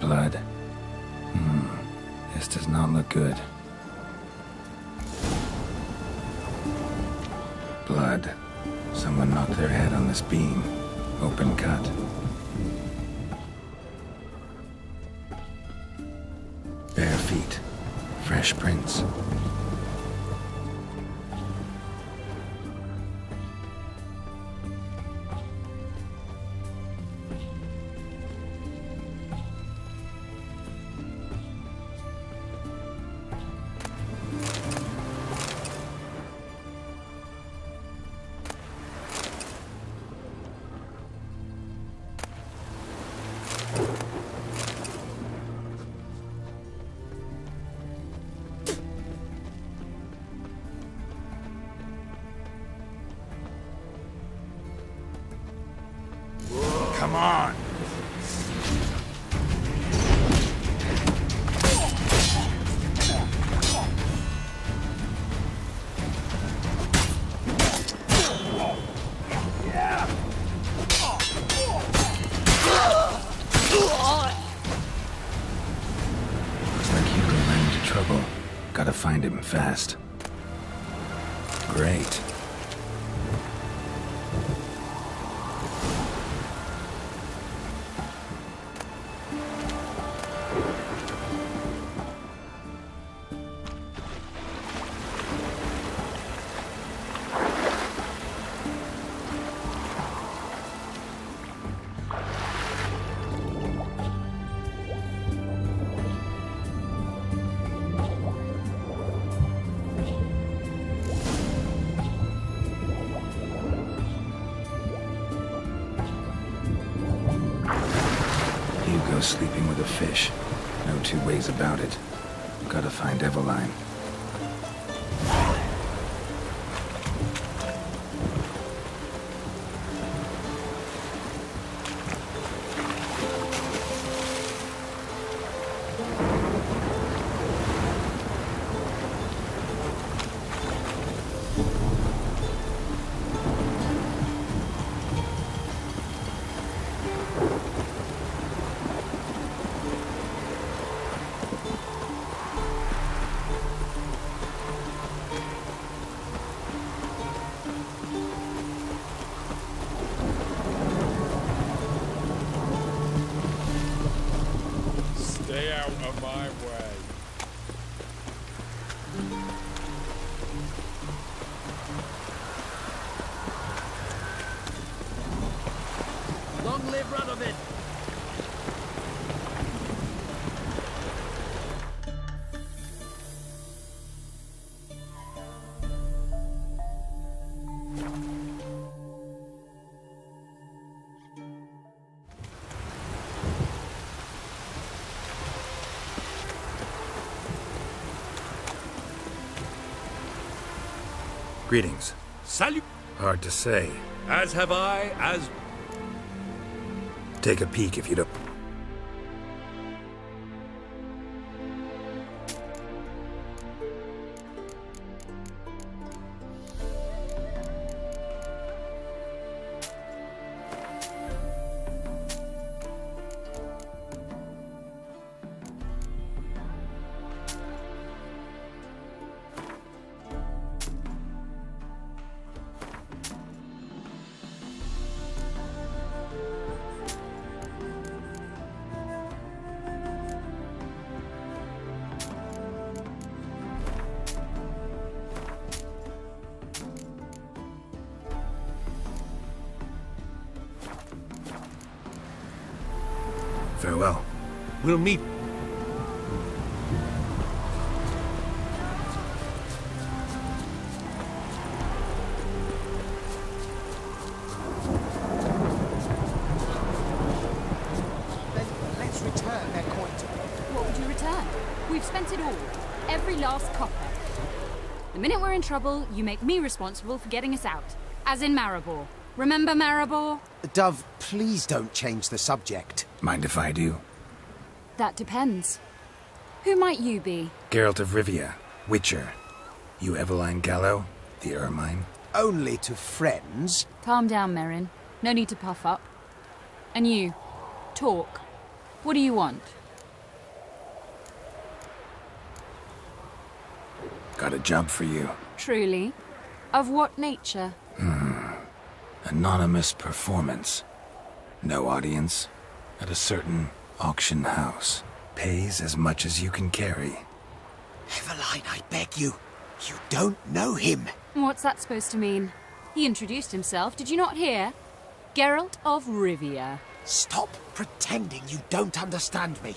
S2: Blood. This does not look good. Blood. Someone knocked their head on this beam. Open cut. Bare feet. Fresh prints. Come on! Looks like Hugo ran into trouble. Gotta find him fast. Great. was sleeping with a fish. No two ways about it. Gotta find Eveline.
S9: Stay out of my way.
S1: Long live Radovid!
S2: Greetings.
S6: Salut!
S2: Hard to say.
S6: As have I, as...
S2: Take a peek if you don't... Farewell.
S6: We'll meet.
S17: Let's return their coin to them.
S18: What would you return? We've spent it all. Every last copper. The minute we're in trouble, you make me responsible for getting us out. As in Maribor. Remember Maribor?
S17: Dove, please don't change the subject.
S2: Mind if I do?
S18: That depends. Who might you be?
S2: Geralt of Rivia, Witcher. You Eveline Gallo, the Ermine?
S17: Only to friends.
S18: Calm down, Merrin. No need to puff up. And you, talk. What do you want?
S2: Got a job for you.
S18: Truly? Of what nature?
S2: Anonymous performance. No audience. At a certain auction house. Pays as much as you can carry.
S17: Eveline, I beg you. You don't know him.
S18: What's that supposed to mean? He introduced himself, did you not hear? Geralt of Rivia.
S17: Stop pretending you don't understand me.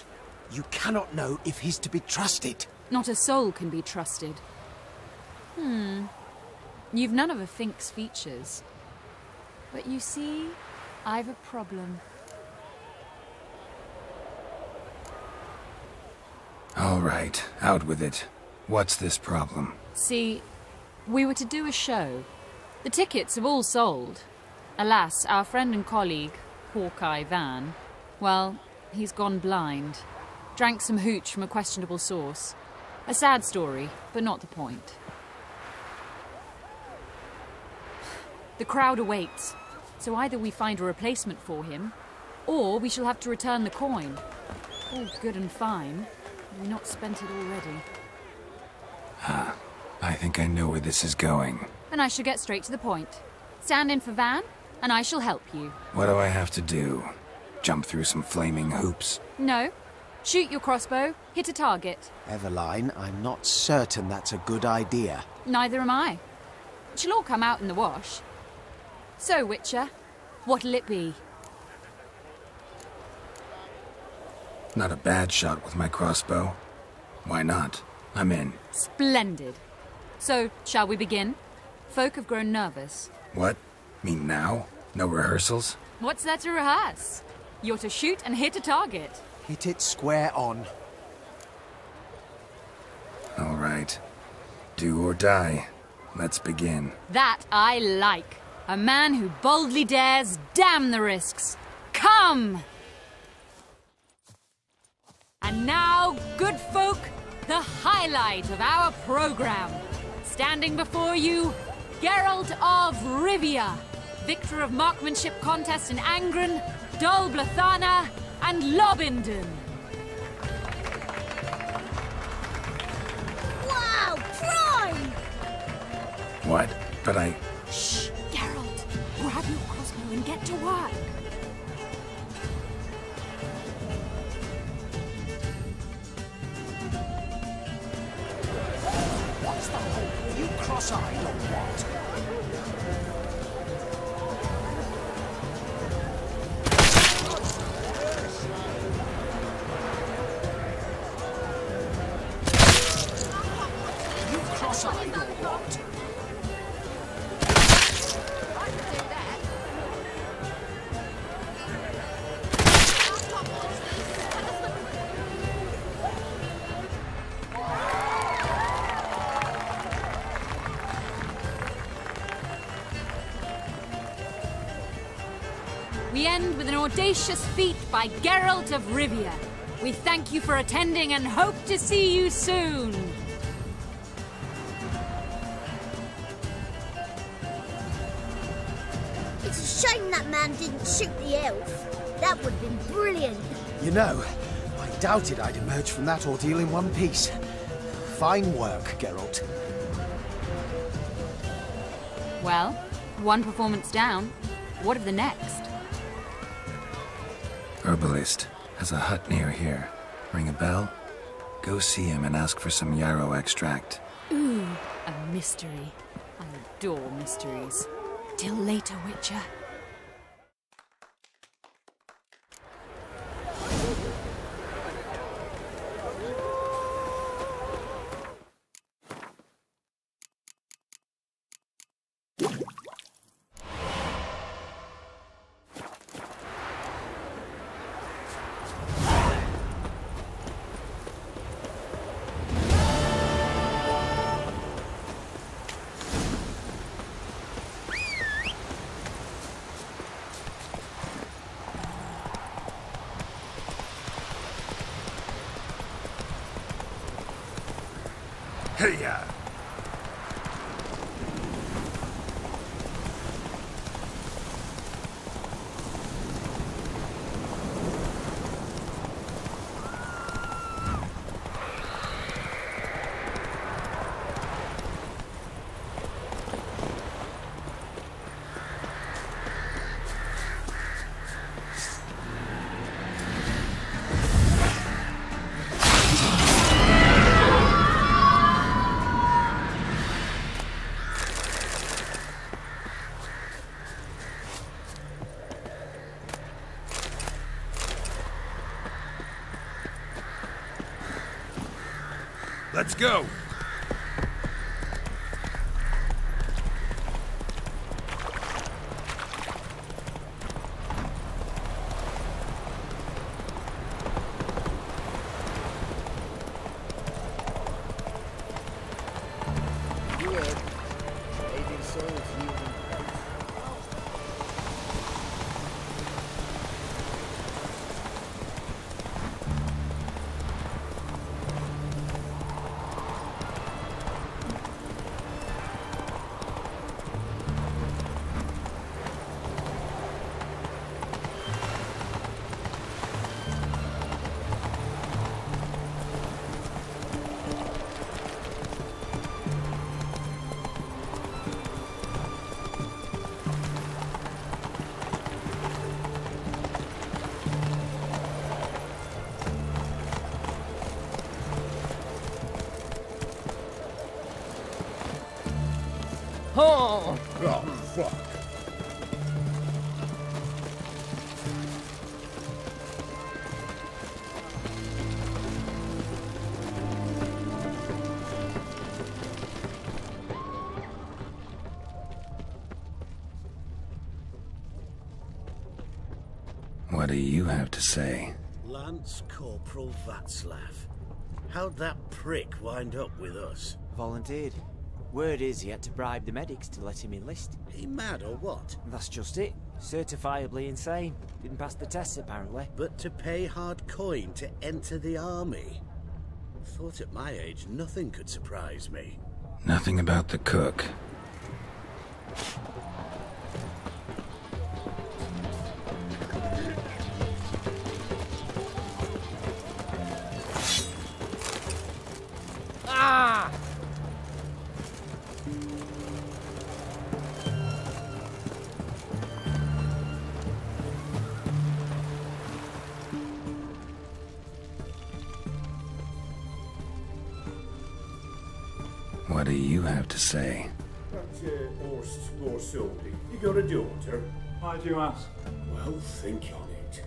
S17: You cannot know if he's to be trusted.
S18: Not a soul can be trusted. You've none of a Fink's features. But you see, I've a problem.
S2: All right, out with it. What's this problem?
S18: See, we were to do a show. The tickets have all sold. Alas, our friend and colleague, Hawkeye Van, well, he's gone blind. Drank some hooch from a questionable source. A sad story, but not the point. The crowd awaits, so either we find a replacement for him, or we shall have to return the coin. All good and fine. We've not spent it already.
S2: I think I know where this is going.
S18: Then I shall get straight to the point. Stand in for Van, and I shall help you.
S2: What do I have to do? Jump through some flaming hoops?
S18: No. Shoot your crossbow, hit a target.
S17: Eveline, I'm not certain that's a good idea.
S18: Neither am I. It shall all come out in the wash. So, Witcher, what'll it be?
S2: Not a bad shot with my crossbow. Why not? I'm in.
S18: Splendid. So, shall we begin? Folk have grown nervous.
S2: What? Mean now? No rehearsals?
S18: What's there to rehearse? You're to shoot and hit a target.
S17: Hit it square on.
S2: All right. Do or die. Let's begin.
S18: That I like. A man who boldly dares, damn the risks. Come! And now, good folk, the highlight of our program. Standing before you, Geralt of Rivia, victor of marksmanship contest in Angren, Dol Blathana, and Lobindon.
S19: Wow, prime!
S2: What? But I...
S18: Shh, Geralt. Grab your crossbow and get to work.
S17: What's the whole? Are you cross-eyed or what? You cross-eyed or what?
S18: We end with an audacious feat by Geralt of Rivia. We thank you for attending and hope to see you soon.
S19: It's a shame that man didn't shoot the elf. That would have been brilliant.
S17: You know, I doubted I'd emerge from that ordeal in one piece. Fine work, Geralt.
S18: Well, one performance down. What of the next?
S2: Herbalist has a hut near here. Ring a bell? Go see him and ask for some yarrow extract.
S18: Ooh, a mystery. I adore mysteries. Till later, Witcher.
S2: Hey-ya! Let's go!
S15: Oh, fuck.
S2: What do you have to say?
S11: Lance Corporal Václav. How'd that prick wind up with us?
S20: Volunteered. Word is he had to bribe the medics to let him enlist.
S11: He mad or what?
S20: That's just it. Certifiably insane. Didn't pass the tests, apparently.
S11: But to pay hard coin to enter the army? Thought at my age nothing could surprise me.
S2: Nothing about the cook.
S20: Ah!
S2: What do you have to say?
S21: Lord Selby, you got a daughter?
S5: Why do you ask?
S21: Well, think on it.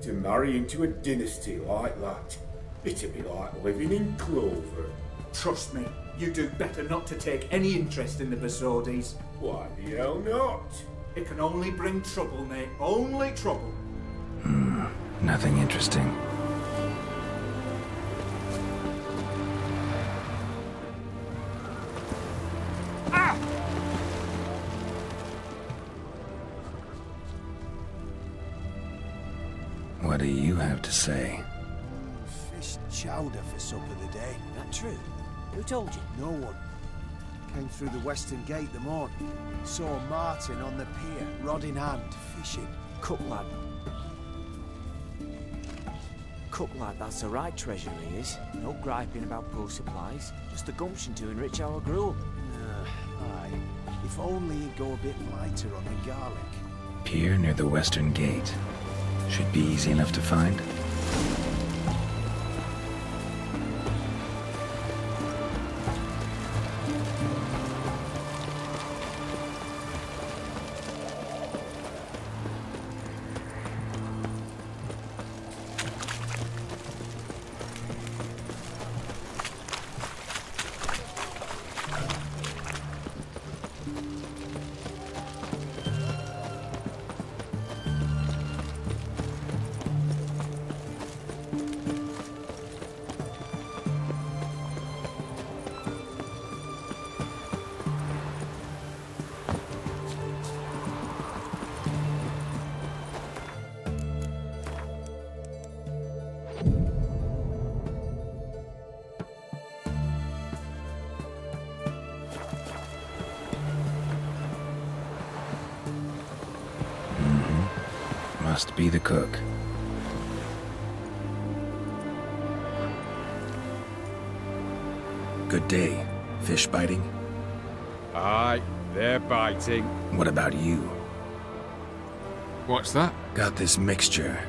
S21: To marry into a dynasty like that, it'd be like living in clover.
S22: Trust me, you do better not to take any interest in the Besodis.
S21: Why the hell not?
S22: It can only bring trouble, mate. Only trouble.
S2: Nothing interesting. What do you have to say?
S3: Fish chowder for supper the day.
S20: That true? Who told you?
S3: No one. Came through the western gate the morning. Saw Martin on the pier, rod in hand, fishing.
S20: Cook lad. Cook lad, that's the right treasure he is. No griping about poor supplies. Just the gumption to enrich our gruel.
S3: Aye. If only he'd go a bit lighter on the garlic.
S2: Pier near the western gate. Should be easy enough to find. Must be the cook. Good day. Fish biting?
S9: Aye, they're biting.
S2: What about you?
S9: What's that?
S2: Got this mixture.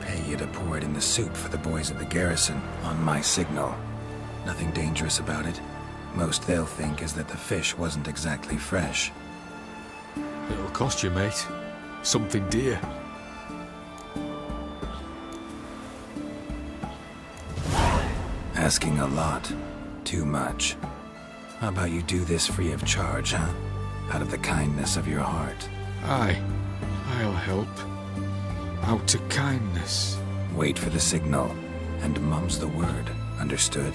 S2: Pay you to pour it in the soup for the boys at the garrison, on my signal. Nothing dangerous about it. Most they'll think is that the fish wasn't exactly fresh.
S9: It'll cost you, mate. Something dear.
S2: Asking a lot. Too much. How about you do this free of charge, huh? Out of the kindness of your heart.
S9: Aye, I'll help. Out of kindness.
S2: Wait for the signal, and mum's the word. Understood?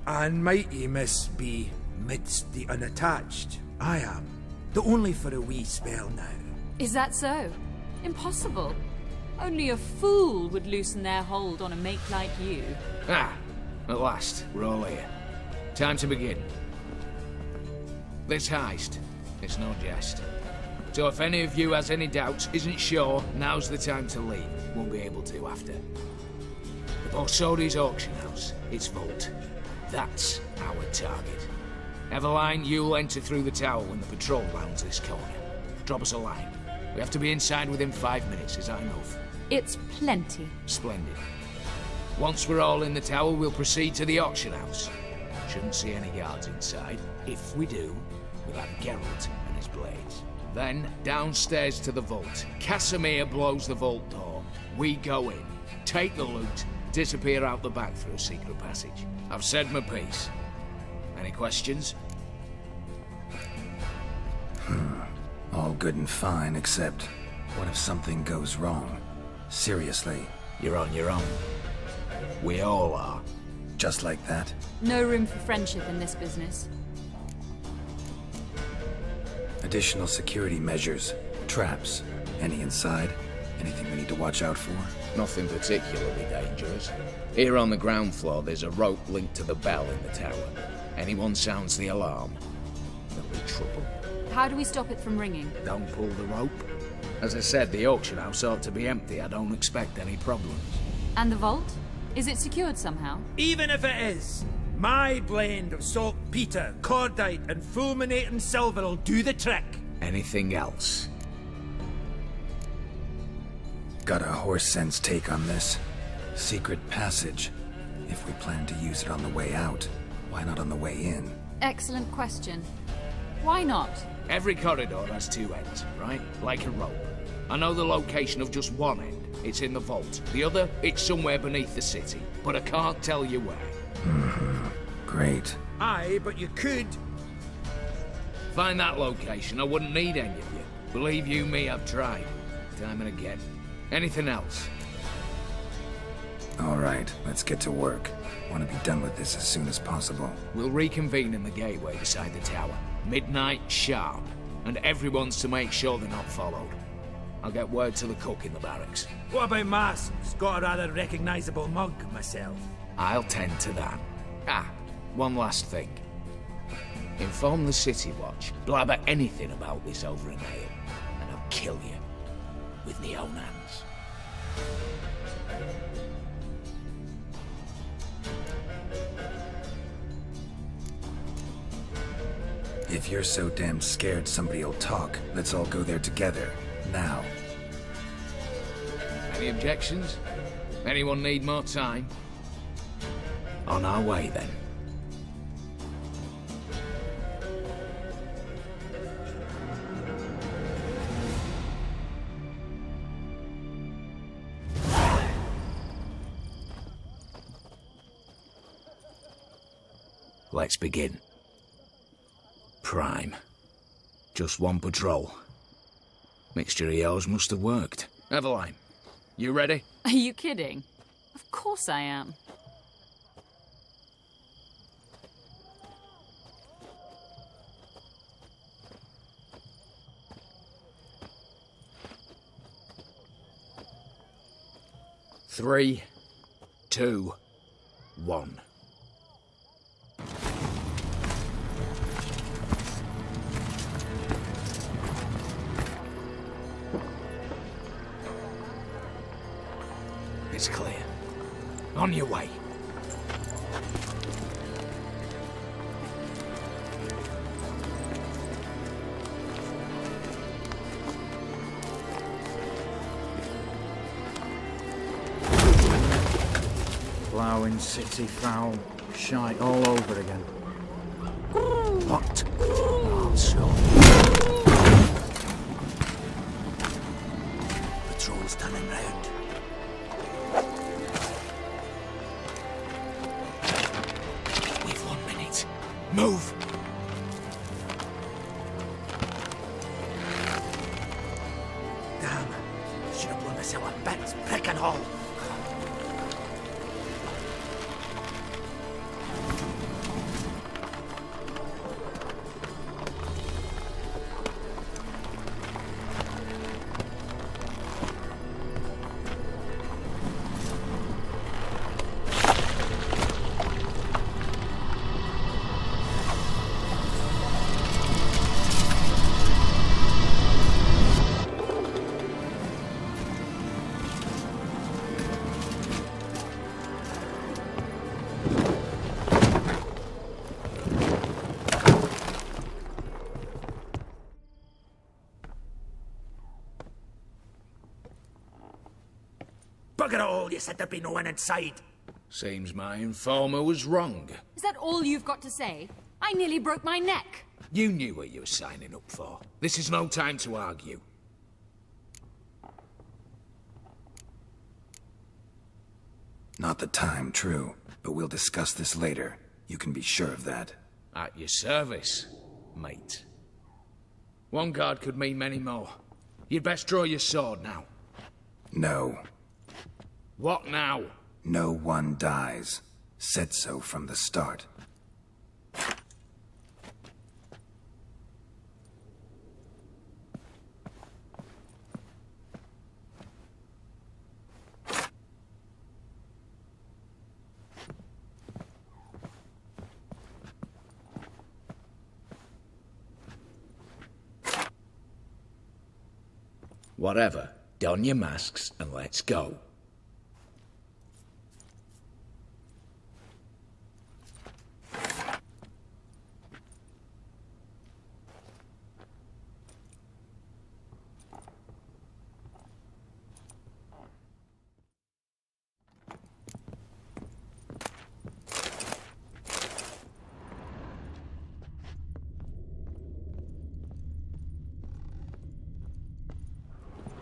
S15: And mighty must be midst the unattached. I am. Though only for a wee spell now.
S18: Is that so? Impossible. Only a fool would loosen their hold on a mate like you.
S12: Ah, at last, we're all here. Time to begin. This heist, it's no jest. So if any of you has any doubts, isn't sure, now's the time to leave. Won't be able to after. The Borsodi's auction house, its vault. That's our target. Eveline, you'll enter through the tower when the patrol rounds this corner. Drop us a line. We have to be inside within 5 minutes, is that enough?
S18: It's plenty.
S12: Splendid. Once we're all in the tower, we'll proceed to the auction house. Shouldn't see any guards inside. If we do, we'll have Geralt and his blades. Then, downstairs to the vault. Casimir blows the vault door. We go in, take the loot, disappear out the back through a secret passage. I've said my piece. Any questions?
S2: All good and fine, except what if something goes wrong? Seriously.
S12: You're on your own. We all are.
S2: Just like that?
S18: No room for friendship in this business.
S2: Additional security measures. Traps. Any inside? Anything we need to watch out for?
S12: Nothing particularly dangerous. Here on the ground floor, there's a rope linked to the bell in the tower. Anyone sounds the alarm, there'll be trouble.
S18: How do we stop it from ringing?
S12: Don't pull the rope. As I said, the auction house ought to be empty. I don't expect any problems.
S18: And the vault? Is it secured somehow?
S15: Even if it is, my blend of saltpeter, cordite, and fulminating silver will do the trick.
S12: Anything else?
S2: Got a horse sense take on this. Secret passage. If we plan to use it on the way out, why not on the way in?
S18: Excellent question. Why not?
S12: Every corridor has two ends, right? Like a rope. I know the location of just one end. It's in the vault. The other, it's somewhere beneath the city. But I can't tell you where.
S2: Great.
S15: Aye, but you could.
S12: Find that location. I wouldn't need any of you. Believe you me, I've tried. Time and again. Anything else?
S2: All right, let's get to work. Want to be done with this as soon as possible.
S12: We'll reconvene in the gateway beside the tower. Midnight sharp. And everyone's to make sure they're not followed. I'll get word to the cook in the barracks.
S15: What about masks? Got a rather recognisable mug myself.
S12: I'll tend to that. Ah, one last thing. Inform the City Watch. Blabber anything about this over an ale, and I'll kill you. With my own hands.
S2: If you're so damn scared somebody'll talk, let's all go there together. Now.
S12: Any objections? Anyone need more time? On our way, then. Let's begin. Prime. Just one patrol. Mixture of yours must have worked. Eveline, you ready?
S18: Are you kidding? Of course I am.
S12: Three, 2, 1. It's clear. On your way.
S1: Ploughing city foul. Shite all over again.
S12: What? Also.
S17: Patrol's turning round.
S12: Move!
S15: Damn. Should have blown myself a bit. Prick and all. Bugger it all, you said there'd be no one inside.
S12: Seems my informer was wrong.
S18: Is that all you've got to say? I nearly broke my neck.
S12: You knew what you were signing up for. This is no time to argue.
S2: Not the time, true. But we'll discuss this later. You can be sure of that.
S12: At your service, mate. One guard could mean many more. You'd best draw your sword now.
S2: No.
S12: What now?
S2: No one dies. Said so from the start.
S12: Whatever. Don your masks and let's go.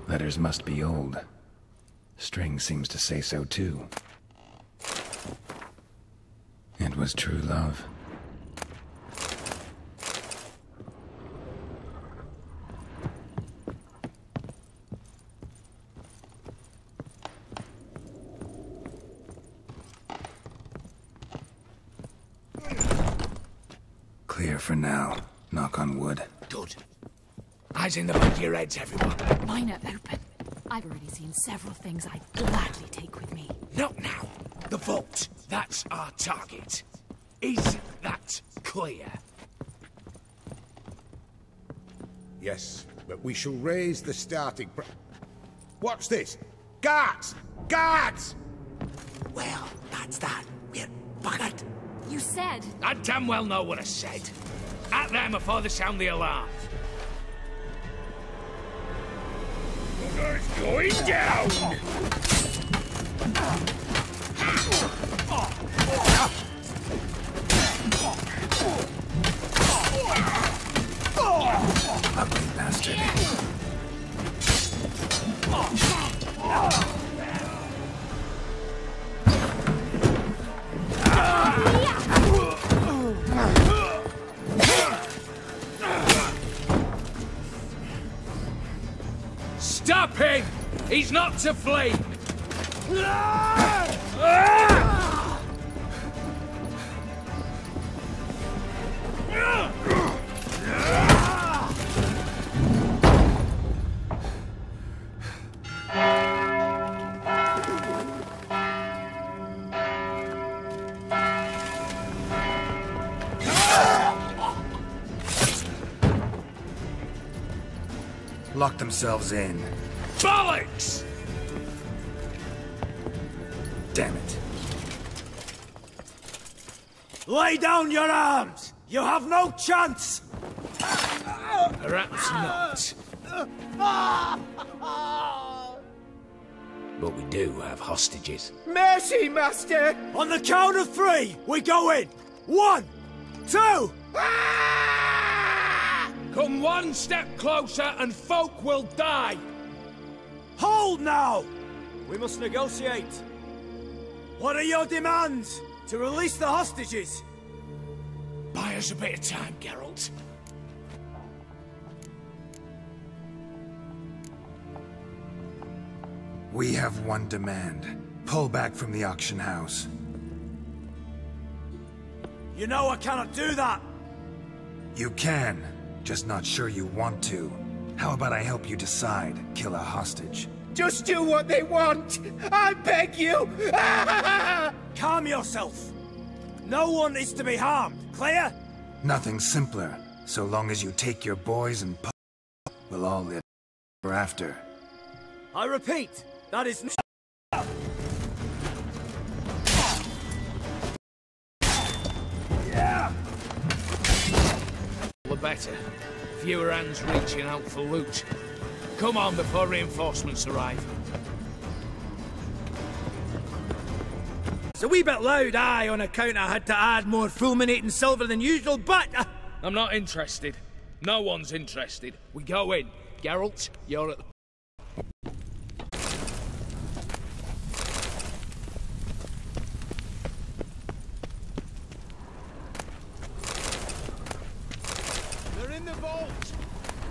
S2: Letters must be old. String seems to say so too. It was true love. Clear for now. Knock on wood.
S12: Good. Eyes in the back of your heads, everyone.
S18: Mine are open. I've already seen several things I'd gladly take with me.
S12: Not now. The vault. That's our target. Is that clear?
S16: Yes, but we shall raise the starting What's this? Guards! Guards!
S15: Well, that's that. We're buggered.
S18: You said...
S12: I damn well know what I said. At them before they sound the alarm.
S15: Bugger's going down!
S2: Ugly bastard.
S12: Stop him! He's not to flee!
S2: Lock themselves in.
S12: Bollocks!
S2: Damn it.
S15: Lay down your arms! You have no chance!
S12: Perhaps not. But we do have hostages.
S15: Mercy, Master! On the count of three, we go in! 1, 2...
S12: Come one step closer and folk will die!
S15: Hold now! We must negotiate. What are your demands? To release the hostages?
S12: Buy us a bit of time, Geralt.
S2: We have one demand. Pull back from the auction house.
S15: You know I cannot do that!
S2: You can. Just not sure you want to. How about I help you decide? Kill a hostage.
S15: Just do what they want! I beg you! Calm yourself! No one is to be harmed, clear?
S2: Nothing simpler. So long as you take your boys and we'll all live ever after.
S15: I repeat, that is
S12: The better. Fewer hands reaching out for loot. Come on before reinforcements arrive.
S15: a wee bit loud, aye, on account I had to add more fulminating silver than usual, but...
S4: I'm not interested. No one's interested. We go in. Geralt, you're at the...
S3: They're in the vault!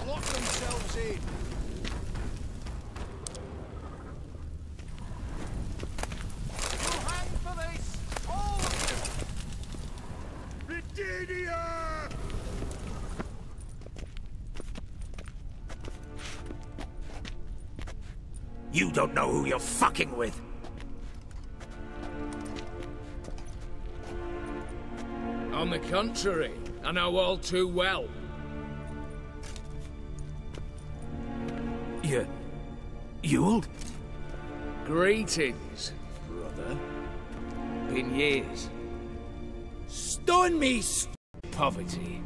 S3: Lock themselves in! You hang for this! All of you! Britannia!
S1: You don't know who you're fucking with.
S4: On the contrary, I know all too well.
S1: Ewald?
S4: Greetings, brother. Been years.
S15: Stone me!
S4: Poverty.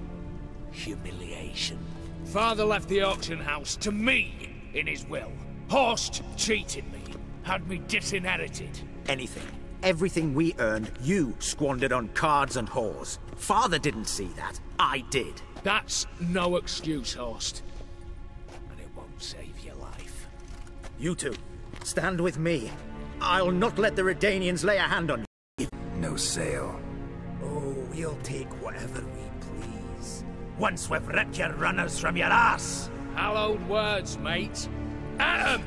S4: Humiliation. Father left the auction house to me in his will. Horst cheated me. Had me disinherited.
S1: Anything. Everything we earned, you squandered on cards and whores. Father didn't see that. I did.
S4: That's no excuse, Horst. And it won't save your life.
S1: You two, stand with me. I'll not let the Redanians lay a hand on you.
S2: No sale.
S1: Oh, we'll take whatever we please. Once we've ripped your runners from your ass.
S4: Hallowed words, mate. At 'em!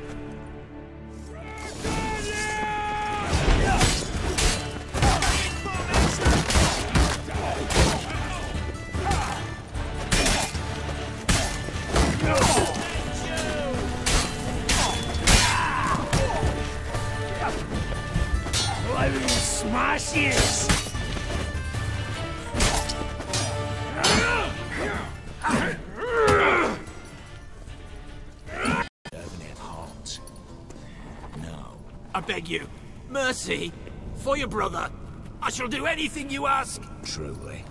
S15: Smashes!
S1: I beg you, mercy, for your brother. I shall do anything you ask.
S12: Truly.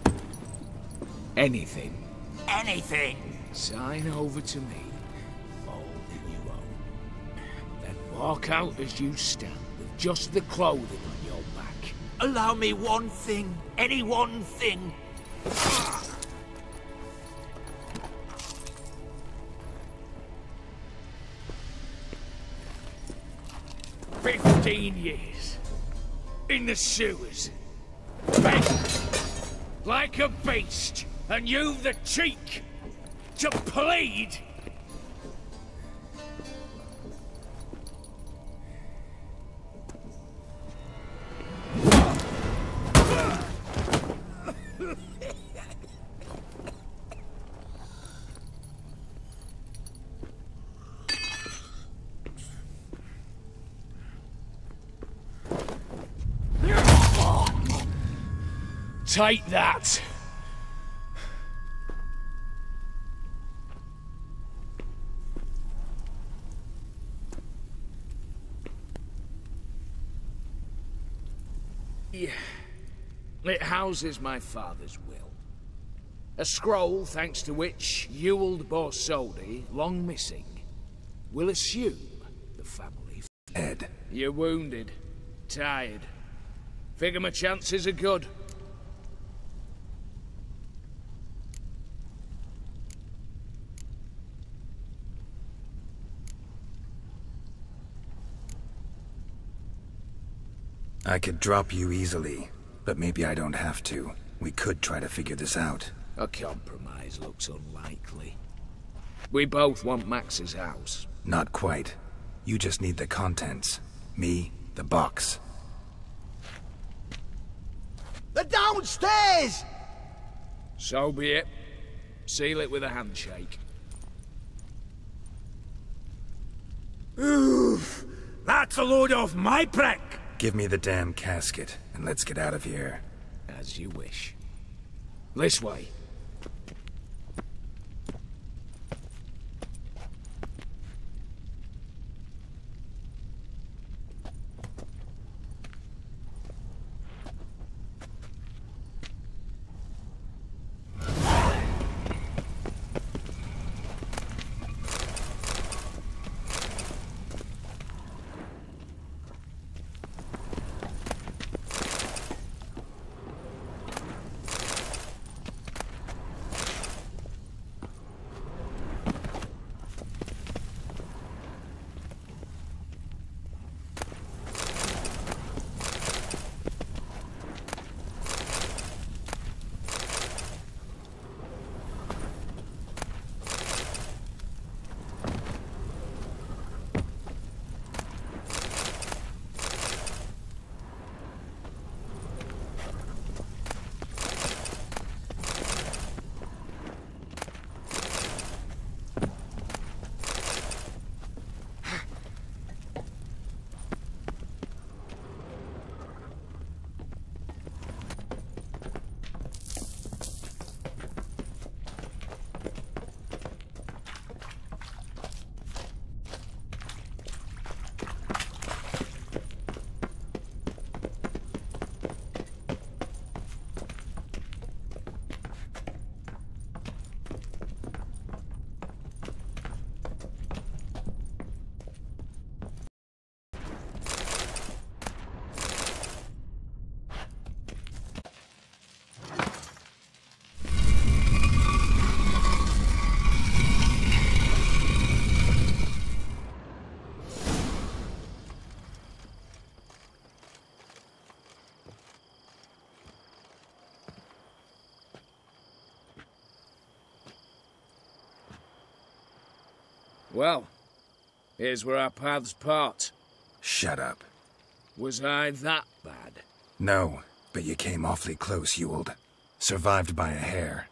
S12: Anything.
S1: Anything.
S4: Sign over to me all that you own. Then walk out as you stand with just the clothing on your back.
S1: Allow me one thing. Any one thing.
S4: 15 years. In the sewers. Begged. Like a beast. And you've the cheek to plead. Take that. Yeah. It houses my father's will. A scroll thanks to which Ewald Borsodi, long missing, will assume the family.
S2: Ed.
S4: You're wounded. Tired. Figure my chances are good.
S2: I could drop you easily, but maybe I don't have to. We could try to figure this out.
S4: A compromise looks unlikely. We both want Max's house.
S2: Not quite. You just need the contents. Me, the box.
S15: They're downstairs!
S4: So be it. Seal it with a handshake.
S15: Oof! That's a load off my prick!
S2: Give me the damn casket, and let's get out of here.
S4: As you wish. This way. Well, here's where our paths part.
S2: Shut up.
S4: Was I that bad?
S2: No, but you came awfully close, Ewald. Survived by a hair.